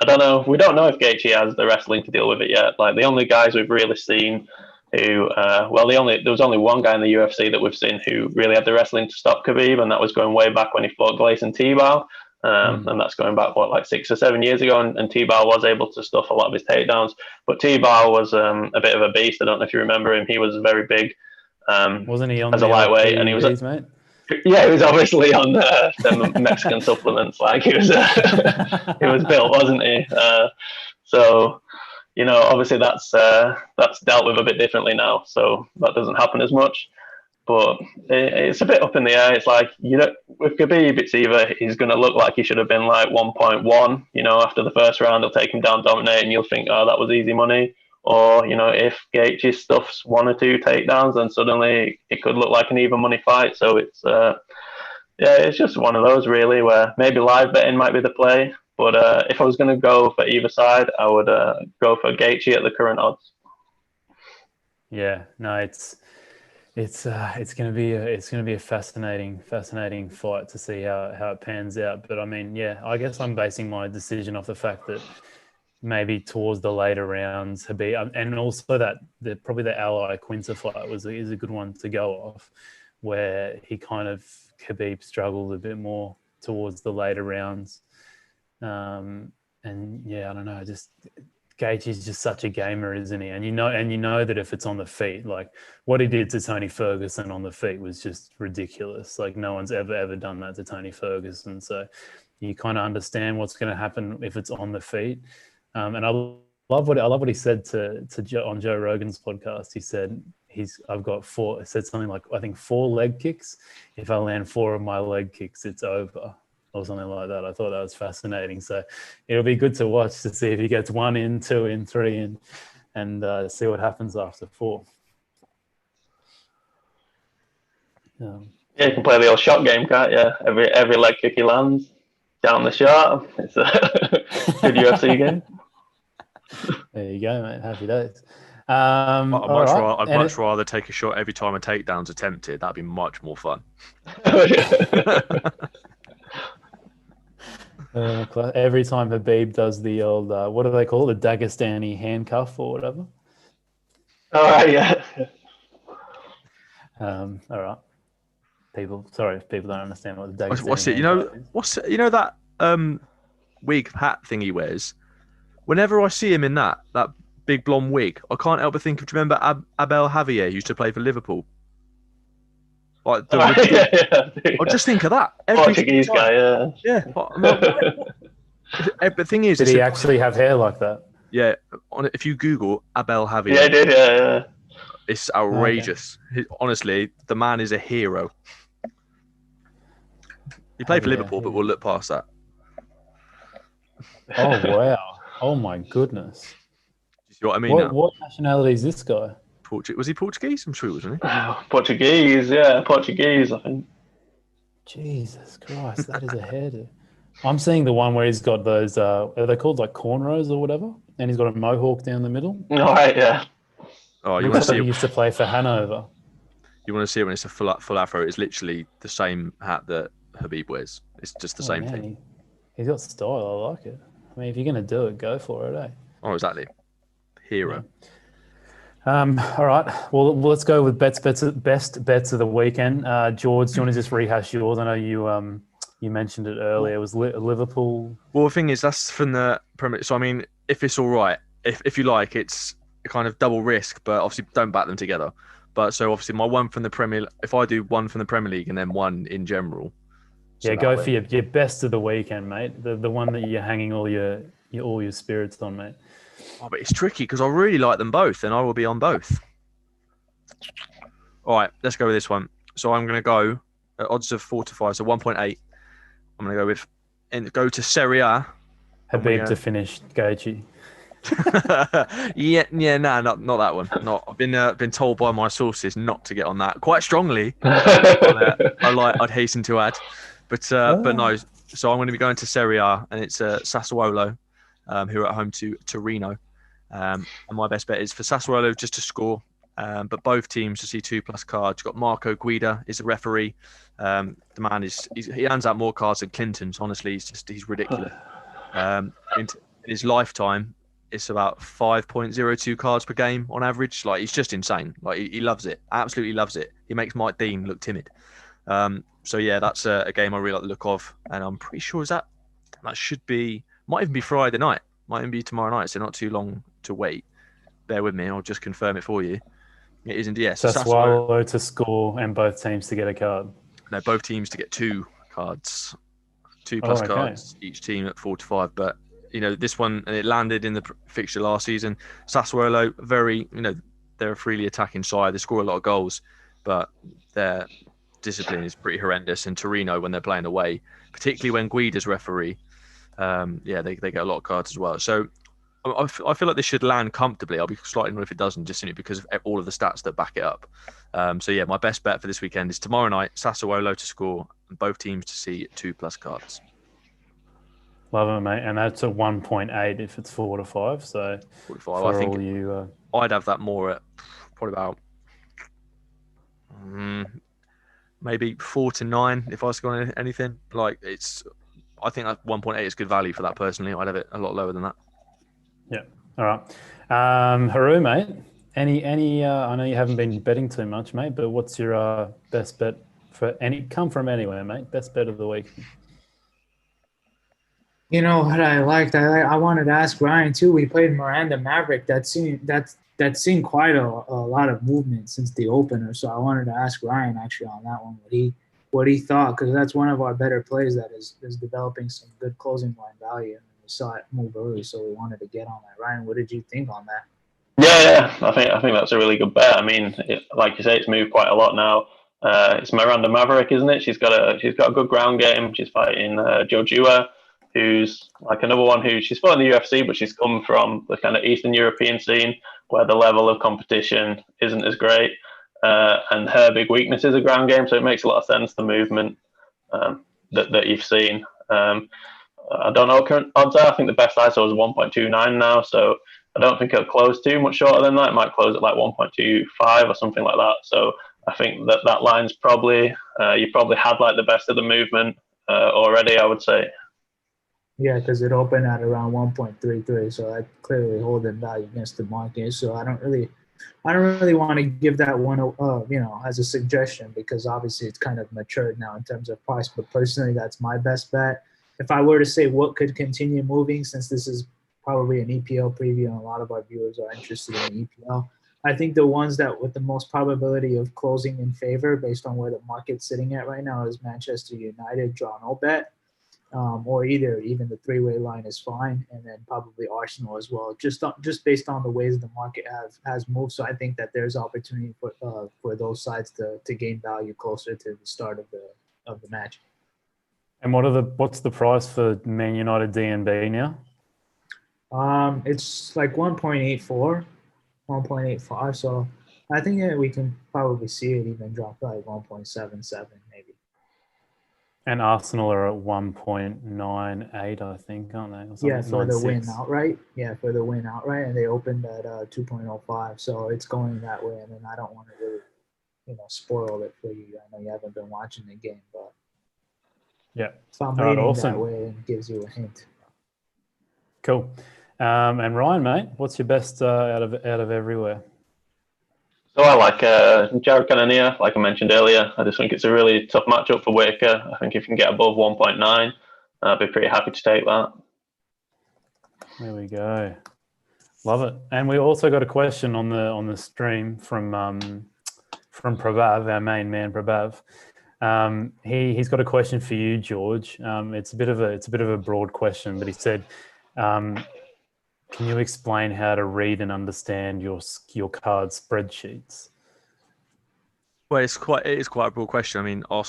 I don't know, we don't know if Gaethje has the wrestling to deal with it yet. Like the only guys we've really seen who, there was only one guy in the UFC that we've seen who really had the wrestling to stop Khabib, and that was going way back when he fought Gleison Tebow. And that's going back, like 6 or 7 years ago, and Tebow was able to stuff a lot of his takedowns. But Tebow was a bit of a beast. I don't know if you remember him. He was very big. Wasn't he on as a lightweight? And he was mate? Yeah, he was obviously on the Mexican supplements. Like he was built, wasn't he? So obviously that's dealt with a bit differently now. So that doesn't happen as much. But it's a bit up in the air. It's like, with Khabib, it's either he's going to look like he should have been like 1.1, after the first round, they'll take him down, dominate, and you'll think, oh, that was easy money. Or, if Gaethje stuffs 1 or 2 takedowns, then suddenly it could look like an even money fight. So it's, it's just one of those really where maybe live betting might be the play. But if I was going to go for either side, I would go for Gaethje at the current odds. Yeah, no, it's going to be a fascinating fight to see how it pans out. But I mean, yeah, I guess I'm basing my decision off the fact that maybe towards the later rounds, Khabib, and also that probably the Ally Quinta fight is a good one to go off, where Khabib struggled a bit more towards the later rounds. And yeah, I don't know, just Gaethje's just such a gamer, isn't he? And you know that if it's on the feet, like what he did to Tony Ferguson on the feet was just ridiculous. Like no one's ever done that to Tony Ferguson. So you kind of understand what's going to happen if it's on the feet. And I love what he said to Joe, on Joe Rogan's podcast. He said I've got 4. It said something like, I think 4 leg kicks. If I land 4 of my leg kicks, it's over, or something like that. I thought that was fascinating. So it'll be good to watch to see if he gets 1 in, 2 in, 3 in, and see what happens after 4. Yeah, you can play the old shot game, can't you? Every leg kick he lands, down the shot. It's a good UFC game. There you go, mate. Happy days. I'd much rather take a shot every time a takedown's attempted. That'd be much more fun. Every time Khabib does the old, what do they call it? The Dagestani handcuff or whatever. All right, yeah. All right. Sorry if people don't understand what the Dagestani what's it? That wig hat thing he wears. Whenever I see him in that big blonde wig, I can't help but think of. Do you remember Abel Javier used to play for Liverpool? Like I just think of that. Portuguese guy, yeah. Yeah. The thing is, did he actually have hair like that? Yeah. If you Google Abel Javier, yeah, I did. Yeah. It's outrageous. Okay. Honestly, the man is a hero. He played for Liverpool, but we'll look past that. Oh wow! Oh my goodness! You see what I mean? What nationality is this guy? Was he Portuguese? I'm sure he was, wasn't he? Portuguese, yeah, Portuguese, I think. Jesus Christ, that is a hairdo. I'm seeing the one where he's got those, are they called like cornrows or whatever? And he's got a mohawk down the middle. All right, yeah. Oh, you want to see? He used to play for Hanover. You want to see it when it's a full afro? It's literally the same hat that Khabib wears. It's just the same thing. He's got style. I like it. I mean, if you're going to do it, go for it, eh? Oh, exactly. Hero. Yeah. All right. Well, let's go with best bets of the weekend. George, do you want to just rehash yours? I know you mentioned it earlier. It was Liverpool. Well, the thing is, that's from the Premier. So I mean, if it's all right, if you like, it's a kind of double risk, but obviously don't back them together. But so obviously my one from the Premier, if I do one from the Premier League and then one in general. So go for your best of the weekend, mate. The one that you're hanging all your spirits on, mate. Oh, but it's tricky because I really like them both, and I will be on both. All right, let's go with this one. So I'm going to go at odds of 4 to 5, so 1.8. I'm going to go with and go to Serie A. Khabib to finish Gaethje. Not that one. Not. I've been told by my sources not to get on that quite strongly. I'd hasten to add, but no. So I'm going to be going to Serie A, and it's Sassuolo, who are at home to Torino. And my best bet is for Sassuolo just to score, but both teams to see 2+ cards. You've got Marco Guida is the referee. The man he hands out more cards than Clinton's. Honestly, he's ridiculous. In his lifetime, it's about 5.02 cards per game on average. Like, he's just insane. Like, he loves it, absolutely loves it. He makes Mike Dean look timid. So yeah, that's a game I really like the look of, and I'm pretty sure that should be, might even be Friday night, might even be tomorrow night. So not too long to wait. Bear with me, I'll just confirm it for you. It is indeed. Yes. Sassuolo to score and both teams to get a card. No, both teams to get 2 cards, 2+ cards each team at 4 to 5. But this one, and it landed in the fixture last season. Sassuolo, they're a freely attacking side. They score a lot of goals, but their discipline is pretty horrendous. And Torino, when they're playing away, particularly when Guida's referee, they get a lot of cards as well. So I feel like this should land comfortably. I'll be slightly annoyed if it doesn't, just simply because of all of the stats that back it up. So yeah, my best bet for this weekend is tomorrow night, Sassuolo to score and both teams to see 2+ cards. Love it, mate. And that's a 1.8 if it's 4 to 5. So 4 to 5. I think I'd have that more at probably about maybe 4 to 9 if I was going to anything. Like, I think that 1.8 is good value for that personally. I'd have it a lot lower than that. Yeah. All right. Harout, mate. Any? I know you haven't been betting too much, mate. But what's your best bet for any? Come from anywhere, mate. Best bet of the week. You know what I liked? I wanted to ask Ryan too. We played Miranda Maverick. That's seen quite a lot of movement since the opener. So I wanted to ask Ryan actually on that one what he thought, because that's one of our better plays that is developing some good closing line value. And we saw it move early, so we wanted to get on that. Ryan, what did you think on that? Yeah. I think that's a really good bet. I mean, like you say, it's moved quite a lot now. It's Miranda Maverick, isn't it? She's got a good ground game. She's fighting Jojua, who's like another one she's fought in the UFC, but she's come from the kind of Eastern European scene where the level of competition isn't as great. And her big weakness is a ground game, so it makes a lot of sense, the movement that you've seen. I don't know what current odds are. I think the best I saw was 1.29 now, so I don't think it'll close too much shorter than that. It might close at like 1.25 or something like that. So I think that line's probably, you probably had like the best of the movement already, I would say. Yeah, because it opened at around 1.33, so that clearly holding value against the market. So I don't really want to give that one, as a suggestion, because obviously it's kind of matured now in terms of price. But personally, that's my best bet. If I were to say what could continue moving, since this is probably an EPL preview and a lot of our viewers are interested in EPL, I think the ones that with the most probability of closing in favor based on where the market's sitting at right now is Manchester United, draw no bet. Or even the 3-way line is fine, and then probably Arsenal as well, just based on the ways the market has moved. So I think that there's opportunity for those sides to gain value closer to the start of the match. And what's the price for Man United DNB now? It's like 1.84, 1.85. So I think we can probably see it even drop to like 1.77 maybe. And Arsenal are at 1.98, I think, aren't they? Yeah, for the win outright. Yeah, for the win outright, and they opened at 2.05. So it's going that way, and then I don't want to really, spoil it for you. I know you haven't been watching the game, but yeah, if I'm reading that way, it gives you a hint. Cool. And Ryan, mate, what's your best out of everywhere? So I like Jared Cannonier, like I mentioned earlier. I just think it's a really tough matchup for Whittaker. I think if you can get above 1.9, I'd be pretty happy to take that. There we go. Love it. And we also got a question on the stream from Prabhav, our main man Prabhav. He's got a question for you, George. It's a bit of a broad question, but he said, can you explain how to read and understand your card spreadsheets? Well, it is quite a broad question. I mean, I'll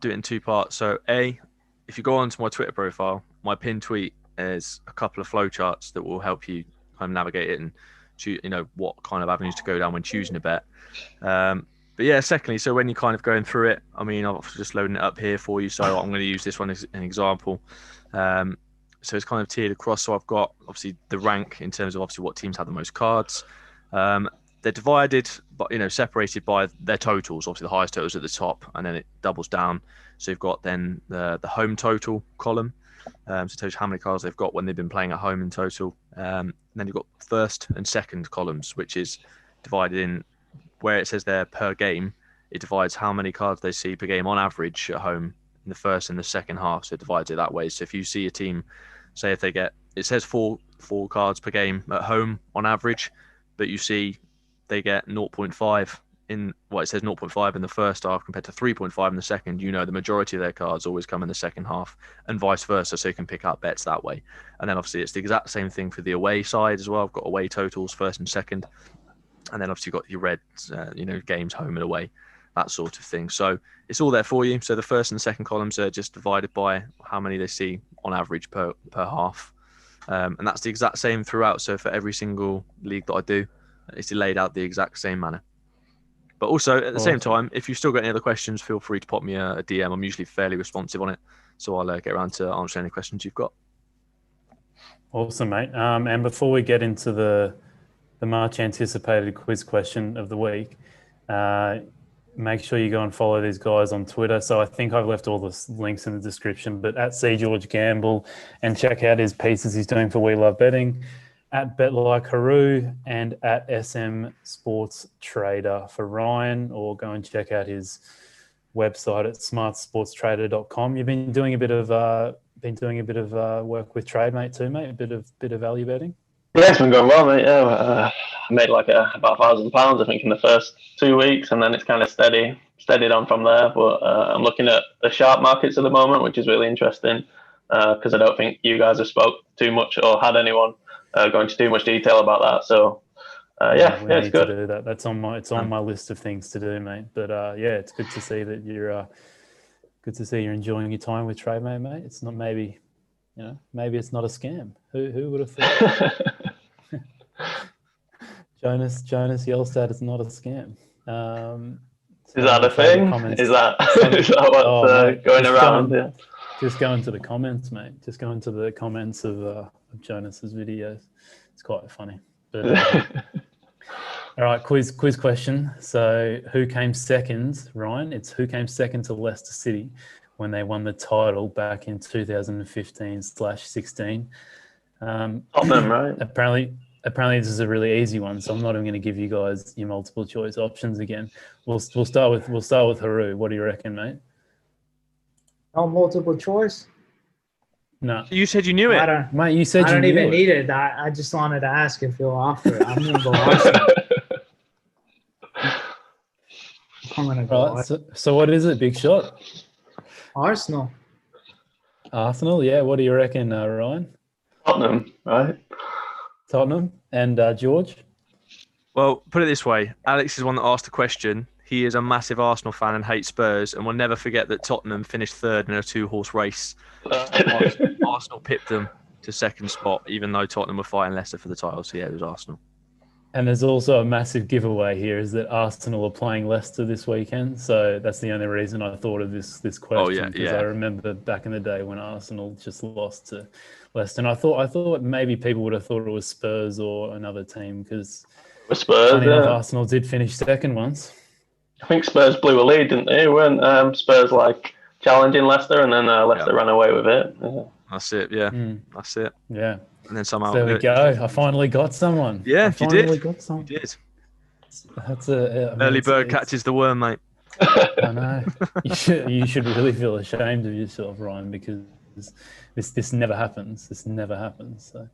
do it in two parts. So, if you go onto my Twitter profile, my pinned tweet is a couple of flowcharts that will help you kind of navigate it and choose, what kind of avenues to go down when choosing a bet. But yeah, secondly, so when you're kind of going through it, I mean, I'm just loading it up here for you. So I'm going to use this one as an example. So it's kind of tiered across. So I've got obviously the rank in terms of obviously what teams have the most cards. They're divided, but separated by their totals. Obviously, the highest totals at the top, and then it doubles down. So you've got then the home total column. So it tells you how many cards they've got when they've been playing at home in total. And then you've got first and second columns, which is divided in where it says there per game. It divides how many cards they see per game on average at home in the first and the second half. So it divides it that way. So if you see a team, say if they get, it says four cards per game at home on average, but you see they get 0.5 in it says 0.5 in the first half compared to 3.5 in the second, the majority of their cards always come in the second half, and vice versa, so you can pick up bets that way. And then obviously it's the exact same thing for the away side as well. I've got away totals first and second, and then obviously you've got your red games home and away, that sort of thing. So it's all there for you. So the first and second columns are just divided by how many they see on average per half, and that's the exact same throughout. So for every single league that I do, it's laid out the exact same manner. But also, at the same time, if you've still got any other questions, feel free to pop me a DM. I'm usually fairly responsive on it, so I'll get around to answering any questions you've got. Awesome, mate. And before we get into the much anticipated quiz question of the week, make sure you go and follow these guys on Twitter. So I think I've left all the links in the description, but at @CGeorgeGamble, and check out his pieces he's doing for We Love Betting, at Bet Like Harout, and at SM Sports Trader for Ryan, or go and check out his website at smartsportstrader.com. You've been doing a bit of work with Trademate too, mate. A bit of value betting. Yeah, it's been going well, mate. Yeah, I made about £1,000, I think, in the first 2 weeks, and then it's kind of steadied on from there. But I'm looking at the sharp markets at the moment, which is really interesting because I don't think you guys have spoke too much or had anyone go into too much detail about that. So it's good. To do that. It's on my list of things to do, mate. But it's good to see that you're enjoying your time with Trademate, mate. It's not maybe it's not a scam. Who would have thought? Jonas Yelstad is not a scam. Is that a thing? Is that what's going around? Just go into the comments, mate. Just go into the comments of Jonas's videos. It's quite funny. But all right, quiz question. So who came second, Ryan? It's who came second to Leicester City when they won the title back in 2015/16. Tottenham, right? Apparently this is a really easy one, so I'm not even going to give you guys your multiple choice options again. We'll start with Harout. What do you reckon, mate? No multiple choice? No. You said you knew it. Mate, you said I you don't knew even it. need it. I just wanted to ask if you'll offer it. I'm going to go Arsenal. I'm going to go Right, so what is it, Big Shot? Arsenal. Arsenal, yeah. What do you reckon, Ryan? Tottenham, right? Tottenham. And George? Well, put it this way. Alex is one that asked the question. He is a massive Arsenal fan and hates Spurs, and will never forget that Tottenham finished third in a 2-horse race. Arsenal pipped them to second spot, even though Tottenham were fighting Leicester for the title. So, yeah, it was Arsenal. And there's also a massive giveaway here is that Arsenal are playing Leicester this weekend. So that's the only reason I thought of this question. Because I remember back in the day when Arsenal just lost to Leicester. And I thought maybe people would have thought it was Spurs or another team because Arsenal did finish second once. I think Spurs blew a lead, didn't they? Weren't Spurs challenging Leicester, and then Leicester ran away with it? Yeah. That's it. Yeah, that's it. Yeah, and then somehow there we go. I finally got someone. Yeah, got someone. You did. That's a I mean, Early bird it's- catches the worm, mate. I know. You should really feel ashamed of yourself, Ryan, because this never happens. This never happens. So,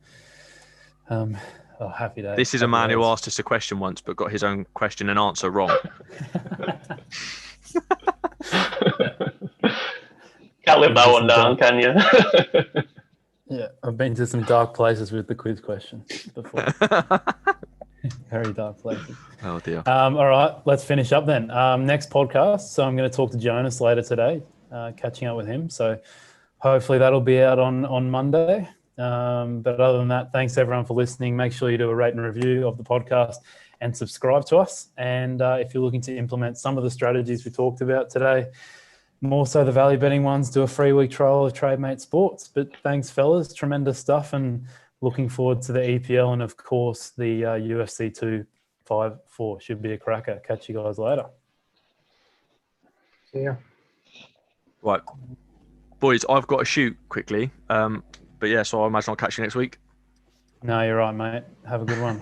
happy day. This is a man who asked us a question once, but got his own question and answer wrong. Can't live that one down, can you? Yeah, I've been to some dark places with the quiz questions before. Very dark places. Oh dear. All right, let's finish up then. Next podcast. So I'm going to talk to Jonas later today, catching up with him. So hopefully that'll be out on Monday. But other than that, thanks everyone for listening. Make sure you do a rate and review of the podcast and subscribe to us. And if you're looking to implement some of the strategies we talked about today, more so the value betting ones, do a free week trial of Trademate Sports. But thanks, fellas. Tremendous stuff. And looking forward to the EPL and, of course, the UFC 254. Should be a cracker. Catch you guys later. Yeah. Right. Boys, I've got to shoot quickly. But yeah, so I imagine I'll catch you next week. No, you're right, mate. Have a good one.